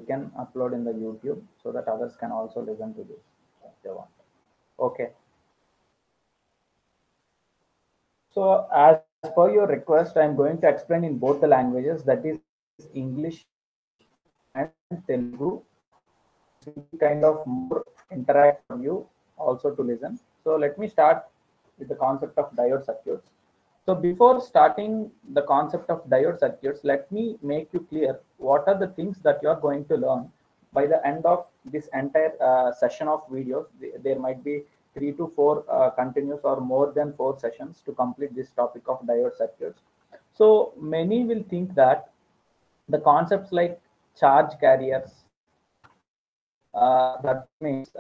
can upload in the YouTube so that others can also listen to this if they want. Okay. So as per your request, I'm going to explain in both the languages, that is English and Telugu. It will be kind of more interactive for you also to listen. So let me start with the concept of diode circuits. So before starting the concept of diode circuits, let me make you clear what are the things that you are going to learn by the end of this entire session of videos. There might be 3 to 4 continuous or more than 4 sessions to complete this topic of diode circuits. So many will think that the concepts like charge carriers, that means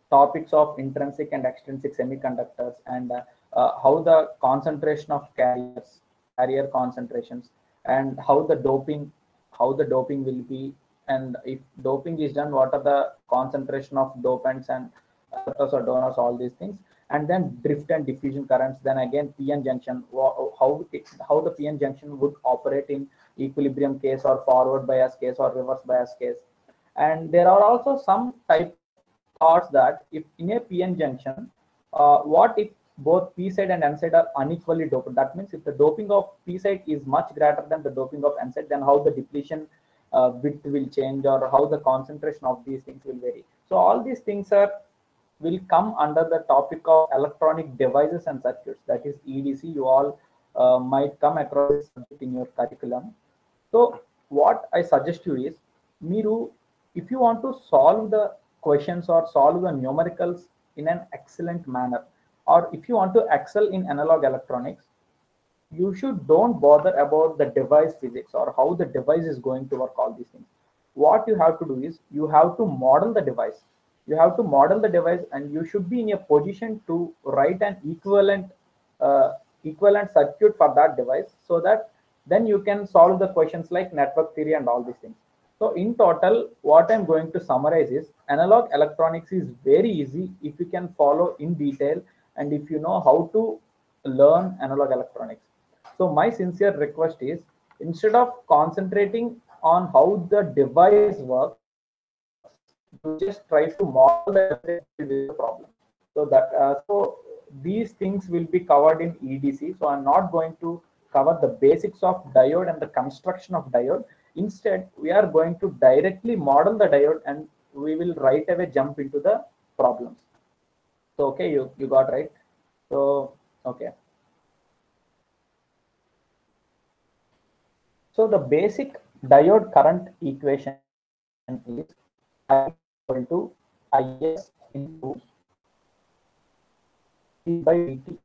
topics of intrinsic and extrinsic semiconductors, and how the concentration of carrier concentrations, and how the doping will be, and if doping is done, what are the concentration of dopants and acceptors or donors, all these things. And then drift and diffusion currents, then again PN junction, how the PN junction would operate in equilibrium case or forward bias case or reverse bias case. And there are also some type thoughts that if in a PN junction, what if both P side and N side are unequally doped? That means if the doping of P side is much greater than the doping of N side, then how the depletion width will change, or how the concentration of these things will vary. So all these things will come under the topic of electronic devices and circuits, that is EDC. You all might come across this subject in your curriculum. So what I suggest you is, Miru, if you want to solve the questions or solve the numericals in an excellent manner, or if you want to excel in analog electronics, you should don't bother about the device physics or how the device is going to work, all these things. What you have to do is you have to model the device. You have to model the device, and you should be in a position to write an equivalent circuit for that device, so that then you can solve the questions like network theory and all these things. So in total, what I'm going to summarize is, analog electronics is very easy if you can follow in detail and if you know how to learn analog electronics. So my sincere request is, instead of concentrating on how the device works, you just try to model the device and deal with the problem. So these things will be covered in EDC. So I'm not going to cover the basics of diode and the construction of diode. Instead, we are going to directly model the diode, and we will right away jump into the problems. So okay, you got right. So okay. So the basic diode current equation is I equal to IS into T by dt.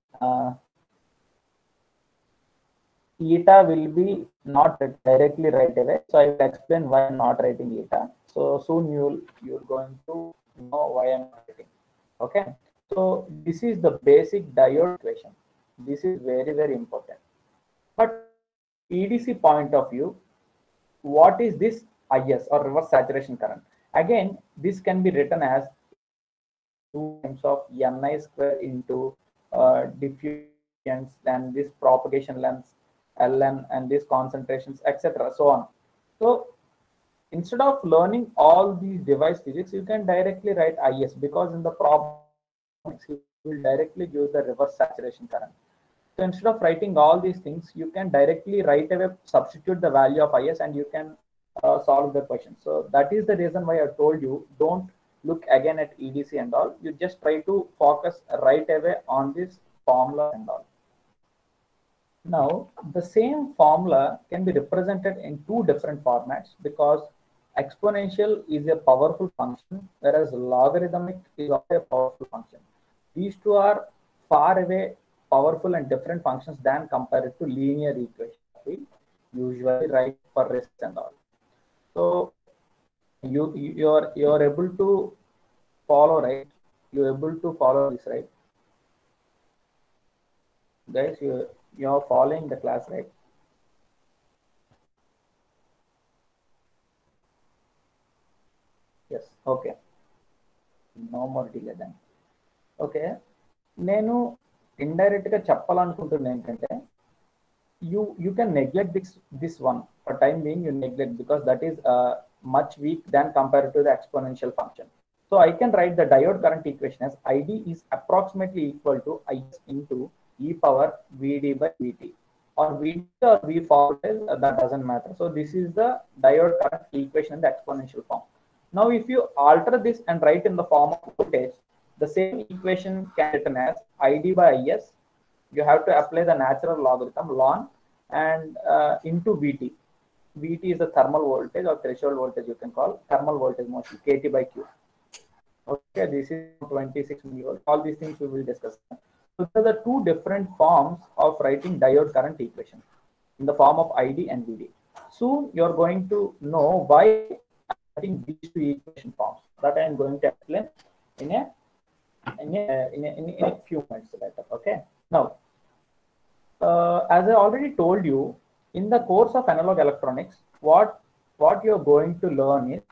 Eta will be not directly right away, so I will explain why I'm not writing eta. So soon you're going to know why I'm writing. Okay. So this is the basic diode equation. This is very important. But EDC point of view, what is this IS or reverse saturation current? Again, this can be written as 2 times of Ni square into diffusion and this propagation length Ln and these concentrations, etc. so on. So instead of learning all these device physics, you can directly write IS, because in the problem you will directly give the reverse saturation current. So instead of writing all these things, you can directly right away substitute the value of IS and you can solve the question. So that is the reason why I told you, don't look again at EDC and all. You just try to focus right away on this formula and all. Now, the same formula can be represented in 2 different formats, because exponential is a powerful function, whereas logarithmic is also a powerful function. These two are far away powerful and different functions than compared to linear equation we usually write for resistance and all. So you're able to follow, right? You're able to follow this, right? Guys, you're following the class, right? Yes. Okay. No more delay then. Okay. నేను indirect గా చెప్పాలనుకుంటున్నా ఏంటంటే, you can neglect this one for time being. You neglect, because that is much weak than compared to the exponential function. So I can write the diode current equation as ID is approximately equal to Is into e power Vd by Vt, or Vd or V forward, that doesn't matter. So this is the diode current equation in the exponential form. Now if you alter this and write in the form of voltage, the same equation can be written as ID by Is. You have to apply the natural logarithm ln and into Vt. Vt is the thermal voltage or threshold voltage, you can call thermal voltage mostly, Kt by Q. Okay, this is 26 millivolts. All these things we will discuss. So these are the two different forms of writing diode current equation in the form of ID and Vd. Soon you are going to know why I'm writing these two equation forms. That I am going to explain in a few minutes later. Okay. Now, as I already told you, in the course of analog electronics, what you're going to learn is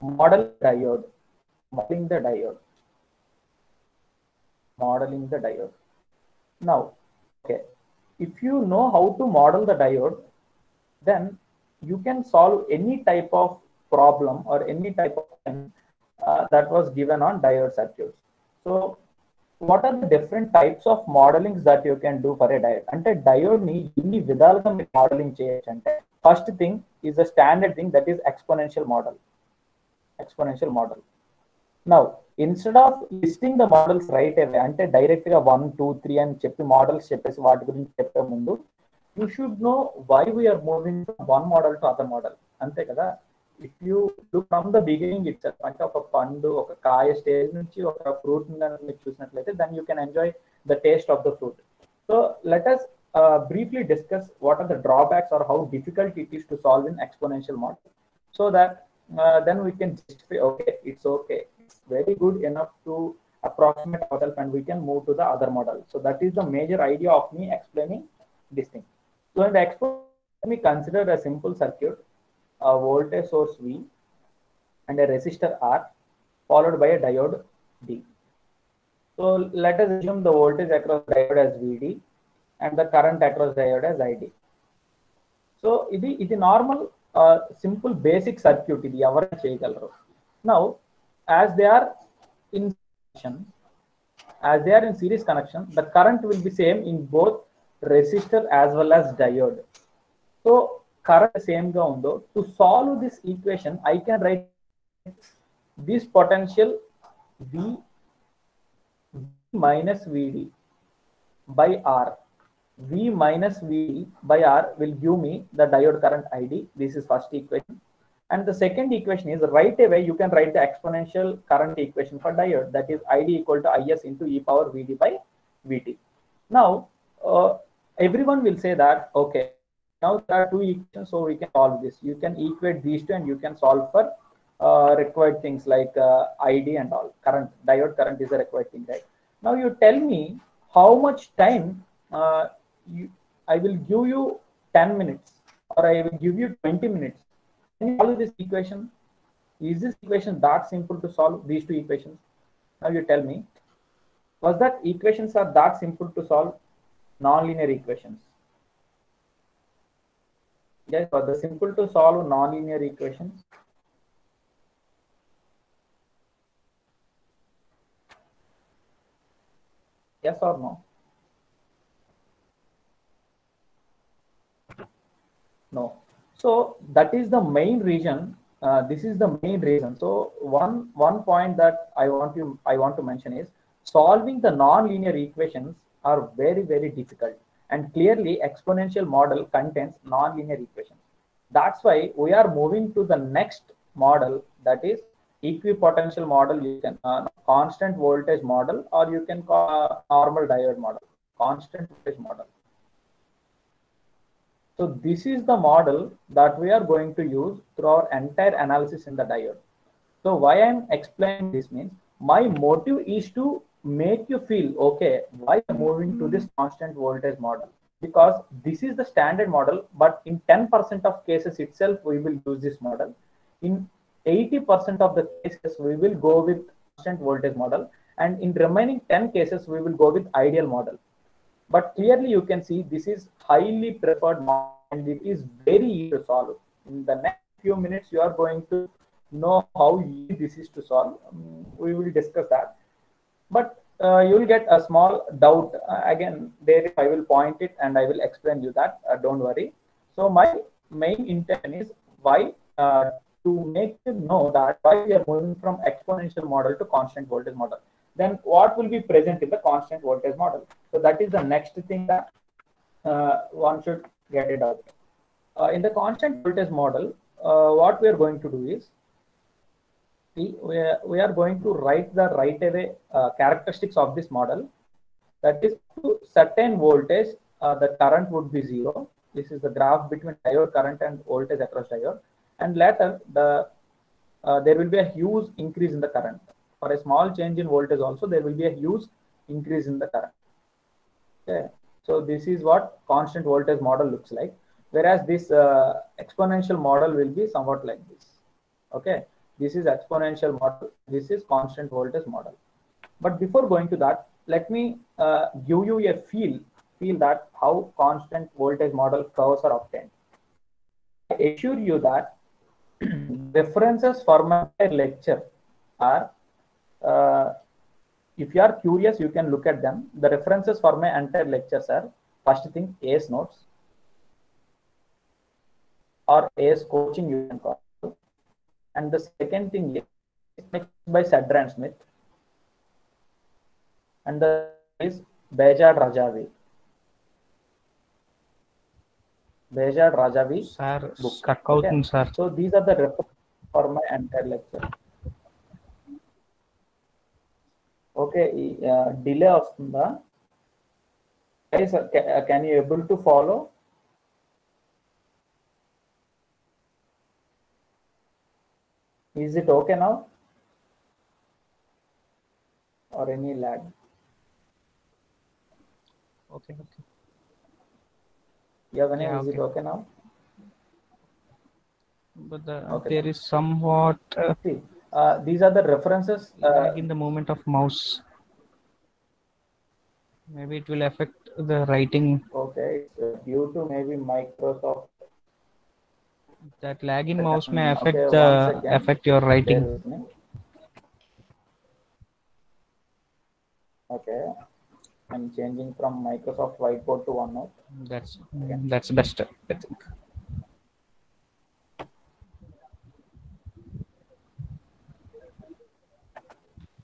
modeling the diode. Now, okay, if you know how to model the diode, then you can solve any type of problem or any type of thing that was given on diode circuits. So what are the different types of modelings that you can do for a diode? Ante diode ni inni vidaluga meer modeling cheyachante, first thing is a standard thing, that is exponential model. Now instead of listing the models right away, ante direct ga 1 2 3 అని చెప్పి models చెప్పేసి వాటి గురించి చెప్పే ముందు, you should know why we are moving from one model to other model. ante kada, if you look from the beginning itself, అంటే ఒక పండు ఒక కాయ స్టేజ్ నుంచి ఒక ఫ్రూట్ మీరు చూసినట్లయితే, then you can enjoy the taste of the fruit. So let us briefly discuss what are the drawbacks or how difficult it is to solve in exponential model, so that then we can justify, okay, it's very good enough to approximate ourselves and we can move to the other model. So that is the major idea of me explaining this thing. So in the exponential, let me consider a simple circuit, a voltage source V and a resistor R followed by a diode D. So let us assume the voltage across diode as Vd and the current across diode as Id. So ఇది normal simple basic circuit, ఇది ఎవరైనా చేయగలరు. Now as they are in series connection, the current will be same in both resistor as well as diode. So current same ga undo, to solve this equation I can write this potential V minus Vd by R. V minus Vd by R will give me the diode current Id. This is first equation. And the second equation is, right away you can write the exponential current equation for diode, that is Id equal to Is into e power Vd by Vt. Now everyone will say that, okay, now there are two equations, so we can solve this. You can equate these two and you can solve for required things like Id and all. Diode current is a required thing, right? Now you tell me how much time I will give you 10 minutes or I will give you 20 minutes. Can you solve this equation? Is this equation that simple to solve, these two equations? Now you tell me, was that equations are that simple to solve? Non-linear equations. Yes, was the simple to solve non-linear equations? Yes or no? No. So that is the main reason. This is the main reason. So one point that I want to mention is, solving the non-linear equations are very, very difficult, and clearly exponential model contains non-linear equations. That's why we are moving to the next model, that is equipotential model. You can constant voltage model, or you can call normal diode model, constant voltage model. So this is the model that we are going to use through our entire analysis in the diode. So why I'm explaining this means, my motive is to make you feel, okay, why I'm moving to this constant voltage model, because this is the standard model, but in 10% of cases itself we will use this model. In 80% of the cases we will go with constant voltage model, and in remaining 10 cases we will go with ideal model. But clearly you can see this is highly preferred model and it is very easy to solve. In the next few minutes you are going to know how easy this is to solve. We will discuss that, but you will get a small doubt. Again, there I will point it and I will explain you that. Don't worry. So my main intention is why, to make you know that why we are moving from exponential model to constant voltage model. Then what will be present in the constant voltage model? So that is the next thing that one should get it out. In the constant voltage model, what we are going to do is we are going to write the right away characteristics of this model. That is, to certain voltage, the current would be zero. This is the graph between diode current and voltage across diode. And later, there will be a huge increase in the current. For a small change in voltage also, there will be a huge increase in the current. Okay. So this is what constant voltage model looks like. Whereas this exponential model will be somewhat like this. Okay. This is exponential model. This is constant voltage model. But before going to that, let me give you a feel that how constant voltage model curves are obtained. I assure you that references for my lecture are, if you are curious, you can look at them. The references for my entire lectures are, first thing, ACE notes or ACE coaching, you can call it. And the second thing is by Sadra and Smith. And the is Behzad Rajavi. Behzad Rajavi Sir, book. stuck out, Okay? sir. So these are the references for my entire lecture. Okay, delay vastunda. Guys, can you able to follow? Is it okay now? Or any lag? Okay. Yeah, Vinay, Yeah, is it okay now? But Okay, there then. is somewhat See, these are the references. lag in the movement of mouse. Maybe it will affect the writing. Okay, it's due to maybe Microsoft. That lag in mouse may Okay, affect one second. affect your Bear writing. with me. Okay, I'm changing from Microsoft Whiteboard to OneNote. That's best, I think.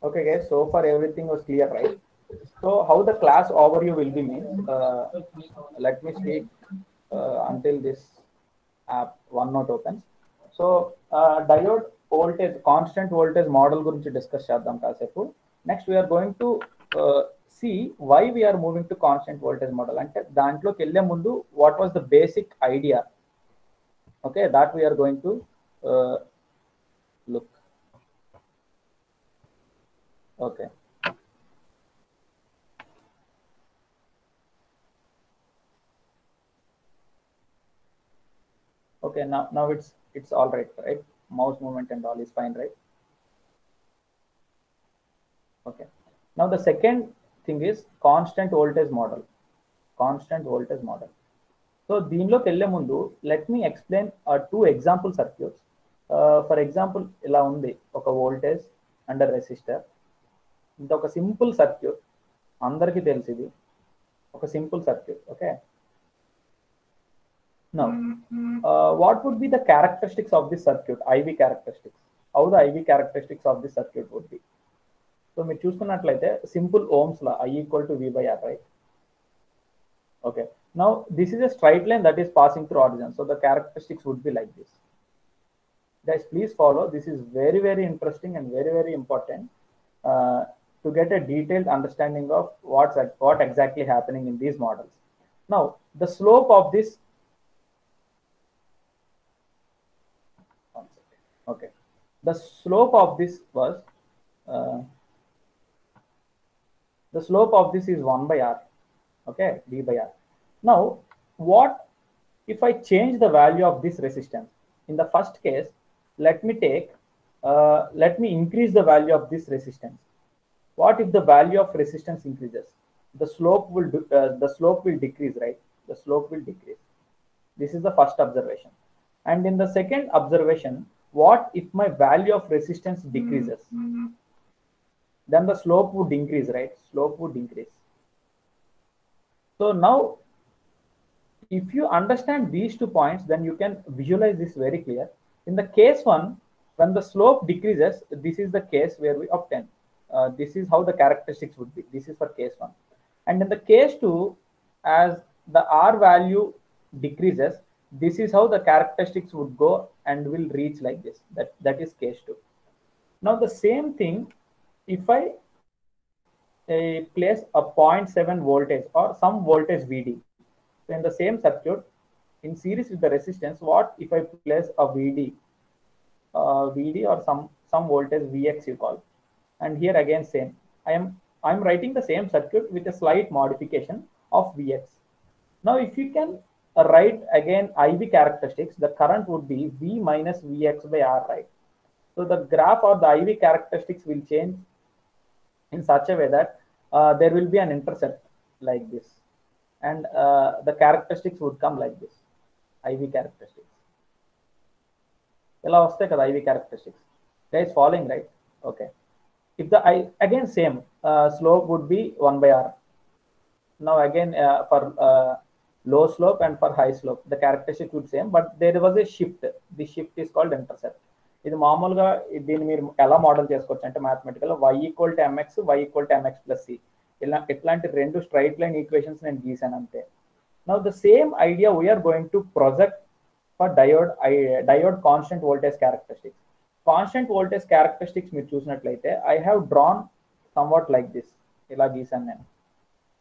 Okay, guys. So far everything was clear, right? So how the class overview will be means, let me speak until this app OneNote opens. So diode voltage, constant voltage model గురించి discuss చేద్దాం కాసేపు. Next we are going to see why we are moving to constant voltage model. అంటే దాంట్లోకి వెళ్ళే ముందు what was the basic idea? Okay, that we are going to look. Okay. Okay, now it's all right? Mouse movement and all is fine, right? Okay. Now the second thing is constant voltage model. Constant voltage model. So దీనిలోకి వెళ్ళే ముందు let me explain two example circuits. For example, ఇలా ఉంది ఒక voltage and a resistor. ఇది ఒక simple circuit, అందరికీ తెలిసింది, ఒక simple circuit. Okay. Now, what would be the characteristics of this circuit? IV characteristics. How the IV characteristics of this circuit would be? So మీరు చూసుకున్నట్లయితే simple Ohm's law I equal to V by R, right? Okay. Now this is a straight line that is passing through origin. So the characteristics would be like this. Guys, please follow. This is very, very interesting and very, very important to get a detailed understanding of what exactly happening in these models. Now, the slope of this. Okay. The slope of this was. The slope of this is 1 by R. Okay, D by R. Now, what if I change the value of this resistance? In the first case, let me increase the value of this resistance. What if the value of resistance increases? The slope will decrease, right? The slope will decrease. This is the first observation. And in the second observation, what if my value of resistance decreases? Then the slope would increase, right? Slope would increase. So now, if you understand these 2 points, then you can visualize this very clear. In the case 1, when the slope decreases, this is the case where we obtain. This is how the characteristics would be. This is for case 1. And in the case 2, as the R value decreases, this is how the characteristics would go and will reach like this. That is case 2. Now the same thing, if I place a 0.7 voltage or some voltage VD. So in the same circuit, in series with the resistance, what if I place a VD or some voltage Vx you call, and here again same. I'm writing the same circuit with a slight modification of Vx. Now if you can write again IV characteristics, the current would be V minus Vx by R, right? So the graph or the IV characteristics will change in such a way that there will be an intercept like this, and the characteristics would come like this. IV characteristics. Ela vaste kada IV characteristics. Guys, following, right? Okay. If the again same slope would be 1 by R. Now again for low slope and for high slope, the characteristic would same, but there was a shift. The shift is called intercept. ఇది మామూలుగా దీన్ని మీరు ఎలా model చేసుకోవచ్చు అంటే mathematical y equal to mx, y equal to mx plus c, ఇలా ఇట్లాంటి 2 straight line equations నేను గీసాను అంతే. Now the same idea we're going to project for diode constant voltage characteristics. Constant voltage characteristics మీరు చూసినట్లయితే I have drawn somewhat like this, ఇలా గీసాను నేను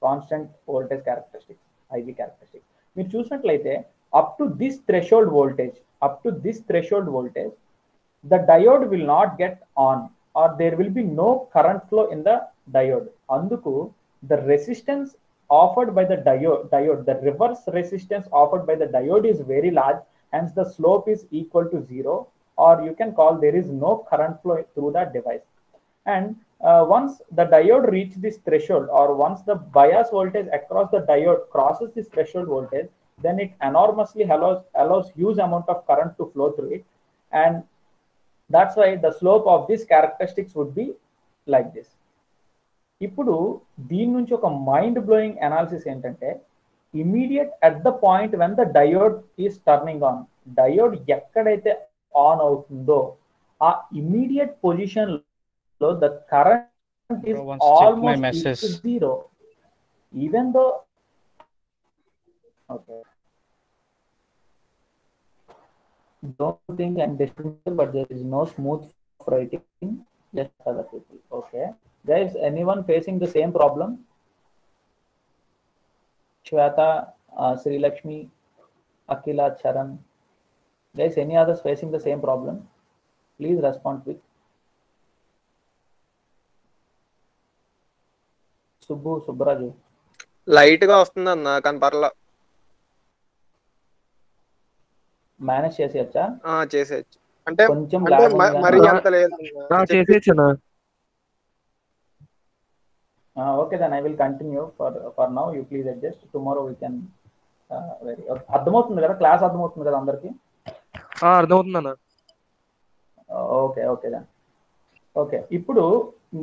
constant voltage characteristics, IV characteristics. మీరు చూసినట్లయితే up to this threshold voltage the diode will not get on, or there will be no current flow in the diode. Anduku the resistance offered by the diode, the reverse resistance offered by the diode is very large, hence the slope is equal to 0, or you can call there is no current flow through that device. And once the diode reaches this threshold, or once the bias voltage across the diode crosses this threshold voltage, then it enormously allows huge amount of current to flow through it, and that's why the slope of these characteristics would be like this. ఇప్పుడు దీని నుంచి ఒక mind blowing analysis ఏంటంటే, immediate at the point when the diode is turning on, diode ఎక్కడైతే on అవుతుందో ఆ immediate position లో the current is almost zero, even though okay. Don't think I'm distracted, but there is no smooth writing. Just other people. Okay, guys, anyone facing the same problem? Shweta, Sri Lakshmi, Akila, Charan. Guys, any others facing the same problem? Please respond quick. Subbraju. Light గా వస్తుందన్న కానీ పర్లా. Manage చేసేయచ్చా? చేసేయచ్చు అంటే కొంచెం మరి అంత లేదు చేసేయచ్చనా? Okay, then I will continue for now. You please adjust. Tomorrow we can very అర్థమవుతుంది కదా? క్లాస్ అర్థమవుతుంది కదా అందరికి? అర్థమవుతుంది అన్న. Okay okay then okay. ఇప్పుడు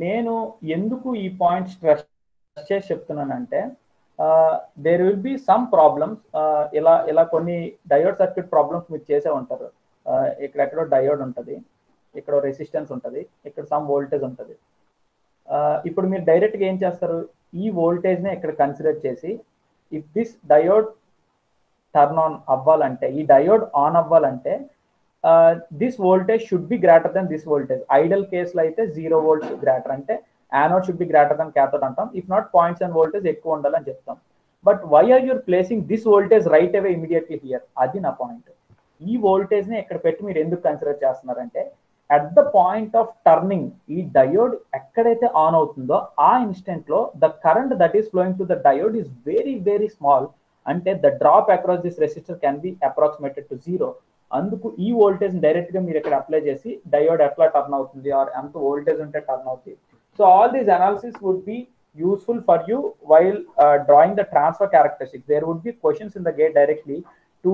నేను ఎందుకు ఈ పాయింట్ స్ట్రెస్ చేసి చెప్తున్నానంటే, there will be some problems. ఇలా కొన్ని డయోడ్ సర్క్యూట్ ప్రాబ్లమ్స్ మీరు చేసే ఉంటారు. ఇక్కడెక్కడో డయోడ్ ఉంటుంది, ఇక్కడ రెసిస్టెన్స్ ఉంటుంది, ఇక్కడ సమ్ వోల్టేజ్ ఉంటుంది. ఇప్పుడు మీరు డైరెక్ట్గా ఏం చేస్తారు, ఈ వోల్టేజ్ని ఇక్కడ కన్సిడర్ చేసి, if this diode turn on అవ్వాలంటే, ఈ డయోడ్ ఆన్ అవ్వాలంటే this voltage should be greater than this voltage. Ideal కేసులో అయితే 0 volts గ్రేటర్, అంటే anode should be greater than cathode అంటాం. ఇఫ్ నాట్ 0.7 voltage ఎక్కువ ఉండాలని చెప్తాం. But why are your placing this voltage right away immediately here? అది నా point. ఈ వోల్టేజ్ ని ఇక్కడ పెట్టి మీరు ఎందుకు కన్సిడర్ చేస్తున్నారంటే, at the point of turning ఈ డయోడ్ ఎక్కడైతే ఆన్ అవుతుందో ఆ ఇన్స్టెంట్ లో the current that is flowing to the diode is very very small. అంటే the drop across this resistor can be approximated to 0. అందుకు ఈ వోల్టేజ్ డైరెక్ట్ గా మీరు ఇక్కడ అప్లై చేసి డయోడ్ ఎట్లా టర్న్ అవుతుంది, ఆర్ ఎంత వోల్టేజ్ ఉంటే టర్న్ అవుతుంది. So all these analysis would be useful for you while drawing the transfer characteristics. There would be questions in the gate directly. to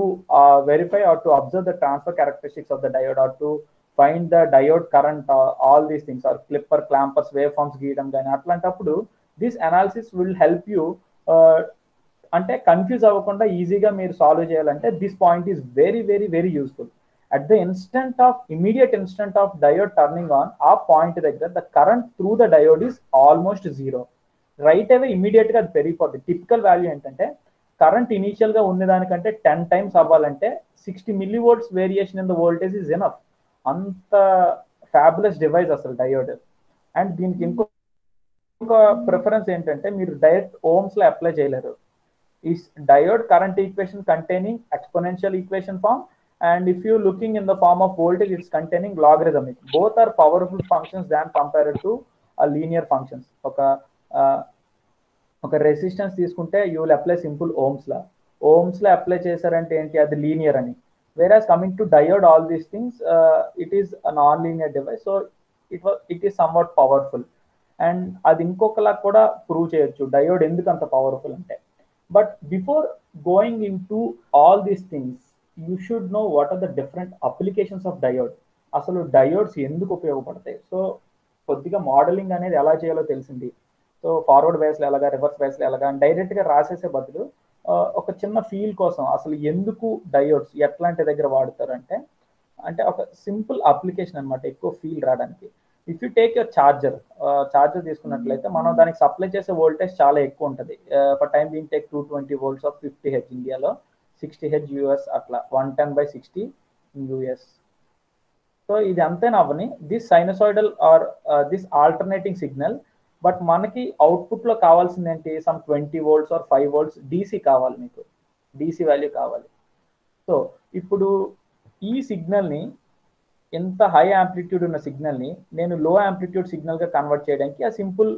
verify or to observe the transfer characteristics of the diode or to find the diode current, all these things, or clipper clampers waveforms గీయడం కానీ అట్లాంటప్పుడు this analysis will help you అంటే confuse అవ్వకుండా ఈజీగా మీరు solve చేయాలంటే this point is very very very useful. At the immediate instant of diode turning on, ఆ point దగ్గర the current through the diode is almost zero. Right away immediate గా అది పెరిగిపోద్ది. Typical value ఏంటంటే current initial గా ఉన్నదానికంటే 10 times అవ్వాలంటే 60 millivolts variation in the voltage is enough. అంత fabulous device అసలు diode. And దీనికి ఇంకొక ప్రిఫరెన్స్ ఏంటంటే మీరు డైరెక్ట్ ఓమ్స్ లో అప్లై చేయలేరు. Is diode current equation containing exponential equation form, and if you looking in the form of voltage, it's containing logarithmic. Both are powerful functions than compared to a linear functions. ఒక resistance తీసుకుంటే you will apply simple Ohm's law apply చేశారంటే ఏంటి, అది linear అని. whereas coming to diode, all these things, it is a non-linear device, so it is somewhat powerful. And అది ఇంకొకలా కూడా prove చేయొచ్చు diode ఎందుకు అంత పవర్ఫుల్ అంటే. But before going into all these things, you should know what are the different applications of diode. అసలు diodes ఎందుకు ఉపయోగపడతాయి. So కొద్దిగా మోడలింగ్ అనేది ఎలా చేయాలో తెలిసింది. సో ఫార్వర్డ్ బయాస్లో ఎలాగా, రివర్స్ బయాస్లో ఎలాగా డైరెక్ట్గా రాసేసే బదులు ఒక చిన్న ఫీల్ కోసం అసలు ఎందుకు డయోడ్స్ ఎట్లాంటి దగ్గర వాడతారు అంటే ఒక సింపుల్ అప్లికేషన్ అనమాట, ఎక్కువ ఫీల్ రావడానికి. If you take your charger తీసుకున్నట్లయితే మనం దానికి సప్లై చేసే వోల్టేజ్ చాలా ఎక్కువ ఉంటుంది. For time being take 220 volts of 50 Hz ఇండియాలో, 60 Hz యూఎస్, అట్లా 110/60 యూఎస్. సో ఇది అంతేనా అవని this sinusoidal or this alternating signal. But మనకి అవుట్పుట్ లో కావాల్సింది ఏంటి, some 20 volts or 5 volts DC కావాలి, మీకు డీసీ వాల్యూ కావాలి. సో ఇప్పుడు ఈ సిగ్నల్ని, ఎంత హై యాంప్లిట్యూడ్ ఉన్న సిగ్నల్ని నేను లో యాంప్లిట్యూడ్ సిగ్నల్గా కన్వర్ట్ చేయడానికి ఆ సింపుల్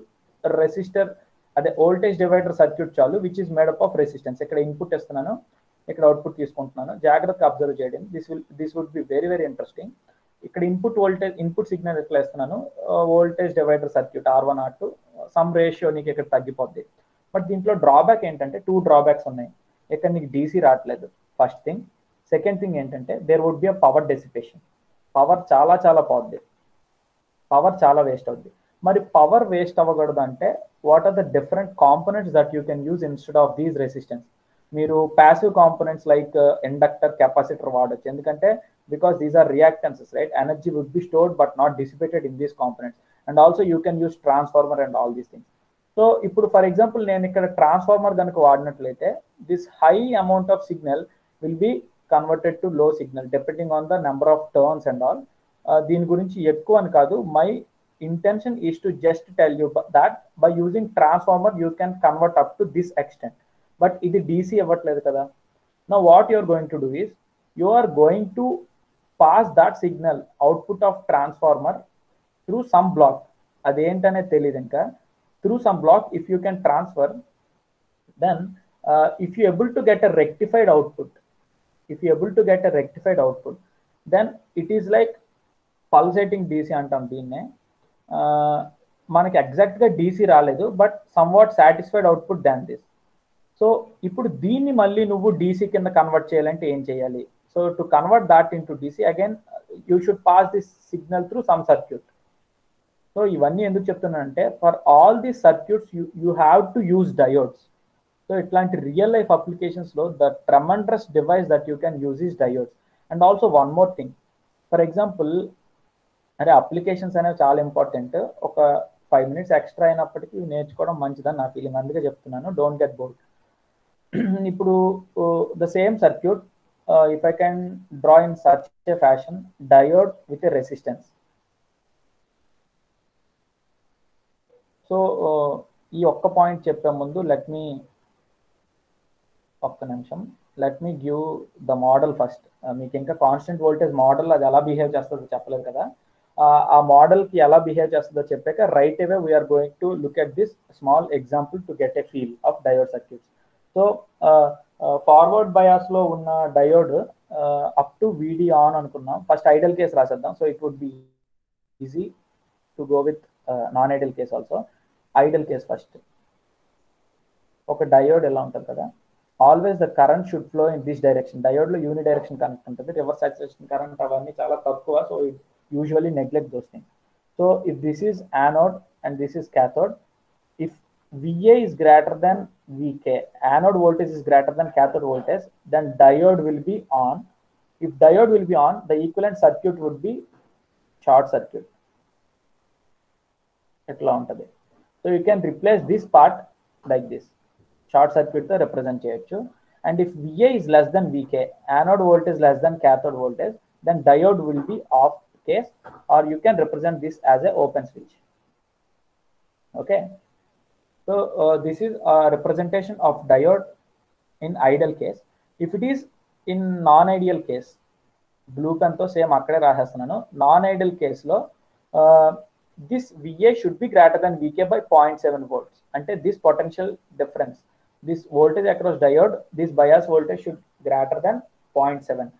రెసిస్టర్, అదే వోల్టేజ్ డివైడర్ సర్క్యూట్ చాలు, which is made up of resistance. ఇక్కడ ఇన్పుట్ ఇస్తున్నాను, ఇక్కడ అవుట్పుట్ తీసుకుంటున్నాను. జాగ్రత్తగా అబ్జర్వ్ చేయడం, this would be very very interesting. ఇక్కడ ఇన్పుట్ సిగ్నల్ ఎట్లా ఇస్తున్నాను, voltage divider circuit R1 R2 some ratio నీకు ఇక్కడ తగ్గిపోద్ది. బట్ దీంట్లో డ్రాబ్యాక్ ఏంటంటే 2 drawbacks ఉన్నాయి. ఇక్కడ నీకు డీసీ రావట్లేదు, ఫస్ట్ థింగ్. సెకండ్ థింగ్ ఏంటంటే there would be a power dissipation. Power చాలా పోద్ది, పవర్ చాలా వేస్ట్ అవుద్ది. మరి పవర్ వేస్ట్ అవ్వకూడదు అంటే what are the different components that you can use instead of these resistance. మీరు passive components like inductor, capacitor వాడచ్చు. ఎందుకంటే because these are reactances, right? Energy would be stored but not dissipated in these components. And also you can use transformer and all these things. So ఇప్పుడు for example నేను ఇక్కడ transformer కనుక వాడినట్లయితే this high amount of signal will be converted to low signal depending on the number of turns and all. దీని గురించి ఎక్కువ అని కాదు, my intention is to just tell you that by using transformer you can convert up to this extent. But ఇది DC అవ్వట్లేదు కదా. Now what you are going to do is you are going to pass that signal output of transformer through some block. అదేంటనే తెలియదు ఇంకా. Through some block if you can transfer, then if you able to get a rectified output, then it is like pulsating DC అంటాం దీన్నే. మనకి ఎగ్జాక్ట్గా DC రాలేదు, but somewhat satisfied output than this. So ఇప్పుడు దీన్ని మళ్ళీ నువ్వు డీసీ కింద కన్వర్ట్ చేయాలంటే ఏం చేయాలి? So to convert that into DC again you should pass this signal through some circuit. So ఇవన్నీ ఎందుకు చెప్తున్నానంటే for all these circuits you have to use diodes. So ఇట్లాంటి రియల్ లైఫ్ అప్లికేషన్స్లో the tremendous device that you can use is diodes. And also one more thing, for example అరే applications అనేవి చాలా important. ఒక 5 minutes extra అయినప్పటికీ నేర్చుకోవడం మంచిదని నా ఫీలింగ్, అందుకే చెప్తున్నాను, డోంట్ గెట్ బోర్డ్. ఇప్పుడు the same circuit if I can draw in such a fashion, diode with a resistance. So ఈ ఒక్క పాయింట్ చెప్పే ముందు let me give the model first. మీకు ఇంకా కాన్స్టెంట్ వోల్టేజ్ మోడల్ అది ఎలా బిహేవ్ చేస్తుందో చెప్పలేదు కదా. ఆ మోడల్కి ఎలా బిహేవ్ చేస్తుందో చెప్పాక right away we're going to look at this small example to get a feel of diode circuits. So forward బయాస్లో ఉన్న diode up to VD on అనుకున్నాం. ఫస్ట్ ఐడల్ కేస్ రాసేద్దాం. So it would be easy to go with non ideal case also. Ideal case first. ఒక diode ఎలా ఉంటుంది కదా, always the current should flow in this direction. Diode lo unidirection current untadi, reverse saturation current avanni chala takkuva, so it usually neglect those things. So if this is anode and this is cathode, if VA is greater than VK, anode voltage is greater than cathode voltage, then diode will be on. If diode will be on, the equivalent circuit would be short circuit. Etla untadi. So you can replace this part like this. Short circuit to represent cheyochu. And if VA is less than VK, anode voltage less than cathode voltage, then diode will be off case, or you can represent this as a open switch. Okay. So this is a representation of diode in ideal case. If it is in non-ideal case, blue pen to same akkade rahestunnanu. Non-ideal case lo this VA should be greater than VK by 0.7 volts. Ante this potential difference, this voltage across diode, this bias voltage should greater than 0.7.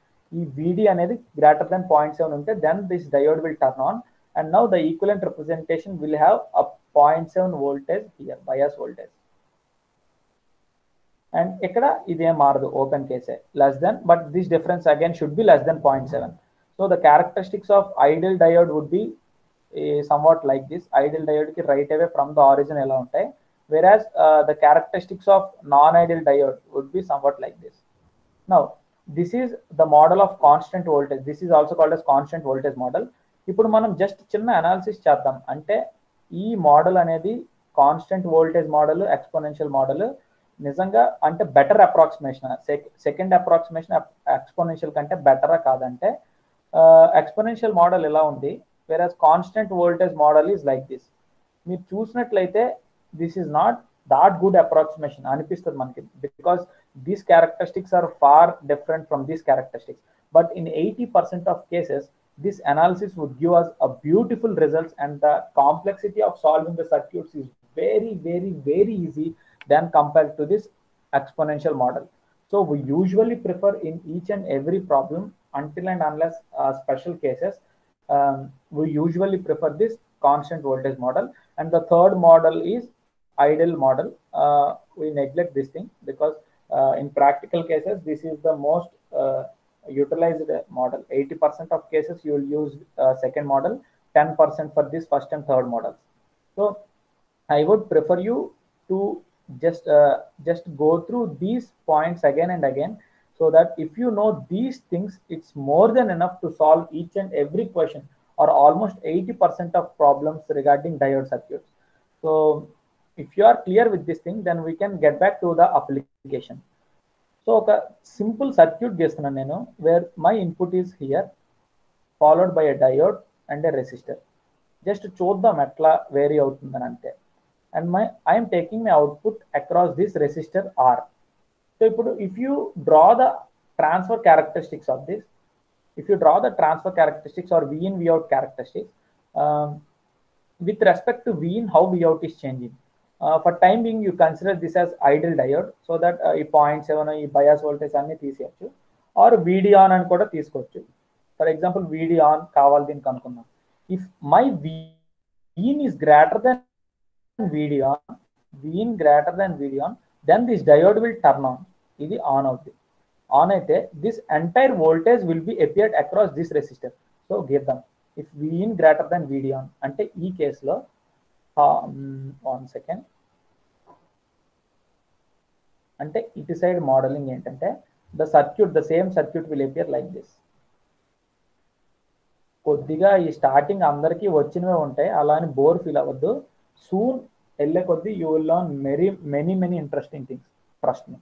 If VD anedi greater than 0.7 unte, then this diode will turn on, and now the equivalent representation will have a 0.7 voltage here, bias voltage. And ikkada idem maradu, open case less than, but this difference again should be less than 0.7. So the characteristics of ideal diode would be somewhat like this. Ideal diode ki right away from the origin ela untai, whereas the characteristics of non-ideal diode would be somewhat like this. Now this is the model of constant voltage. This is also called as constant voltage model. ఇప్పుడు మనం just చిన్న analysis చేద్దాం. అంటే ఈ model అనేది constant voltage model, exponential model నిజంగా అంటే better approximation, second approximation exponential కంటే బెటరా కాదంటే, ఎక్స్పోనెన్షియల్ మోడల్ ఎలా ఉంది, whereas constant voltage model is like this. మీరు చూసినట్లయితే this is not that good approximation అనిపిస్తుంది మనకి, because these characteristics are far different from these characteristics. But in 80% of cases, this analysis would give us a beautiful results, and the complexity of solving the circuits is very, very, very easy than compared to this exponential model. So we usually prefer in each and every problem, until and unless special cases, we usually prefer this constant voltage model. And the third model is ideal model. We neglect this thing because in practical cases, this is the most utilized model. 80% of cases you will use second model, 10% for this first and third models. So I would prefer you to just go through these points again and again, so that if you know these things, it's more than enough to solve each and every question, or almost 80% of problems regarding diode circuits. So if you are clear with this thing, then we can get back to the application. So a simple circuit gestunnan nenu, where my input is here, followed by a diode and a resistor. Just చూద్దాం ఎట్లా vary అవుతుందని అంతే. And I am taking my output across this resistor R. So if you draw the transfer characteristics of this, if you draw the transfer characteristics or V in V out characteristics, with respect to V in, how V out is changing. For time being, you consider this as ideal diode, so that 0.7 ఈ bias voltage అన్ని తీసేయచ్చు, or VD on అని కూడా తీసుకోవచ్చు. For example, VD on కావాలి దీనికి అనుకుందాం. If my V in is greater than VD on, V in greater than VD on, then this diode will turn on. ఇది ఆన్ అవుతుంది. ఆన్ అయితే this entire voltage will be appeared across this resistor. So గీద్దాం. If V in greater than VD on, అంటే ఈ కేసులో 1 second, అంటే ఇటు side modelling ఏంటంటే, the same circuit will appear like this. కొద్దిగా ఈ స్టార్టింగ్ అందరికీ వచ్చినవే ఉంటాయి, అలా అని బోర్ ఫీల్ అవ్వద్దు. సూన్ వెళ్ళే కొద్ది you will learn many interesting things. Trust me.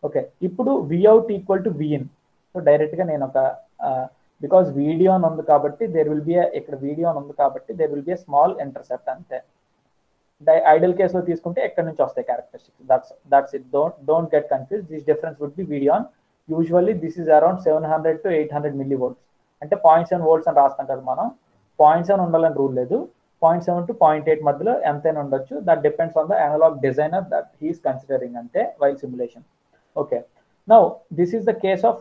Okay, ఇప్పుడు Vout equal to Vin. So direct గా నేను ఒక బికాస్ వీడియో అని ఉంది కాబట్టి దేర్ విల్ బి ఇక్కడ వీడియో అని ఉంది కాబట్టి there will be small intercept అంతే. ఐడియల్ కేసులో తీసుకుంటే ఎక్కడి నుంచి వస్తాయి characteristics, that's it. Don't get confuse. This difference would be video on. Usually this is around 700 to 800 millivolts. అంటే 0.7 volts అని రాస్తాం కదా మనం. 0.7 ఉండాలని రూల్ లేదు. 0.7 to 0.8 మధ్యలో ఎంతైనా ఉండొచ్చు. That depends on the analog designer that he is considering అంతే while simulation. Okay, now this is the case of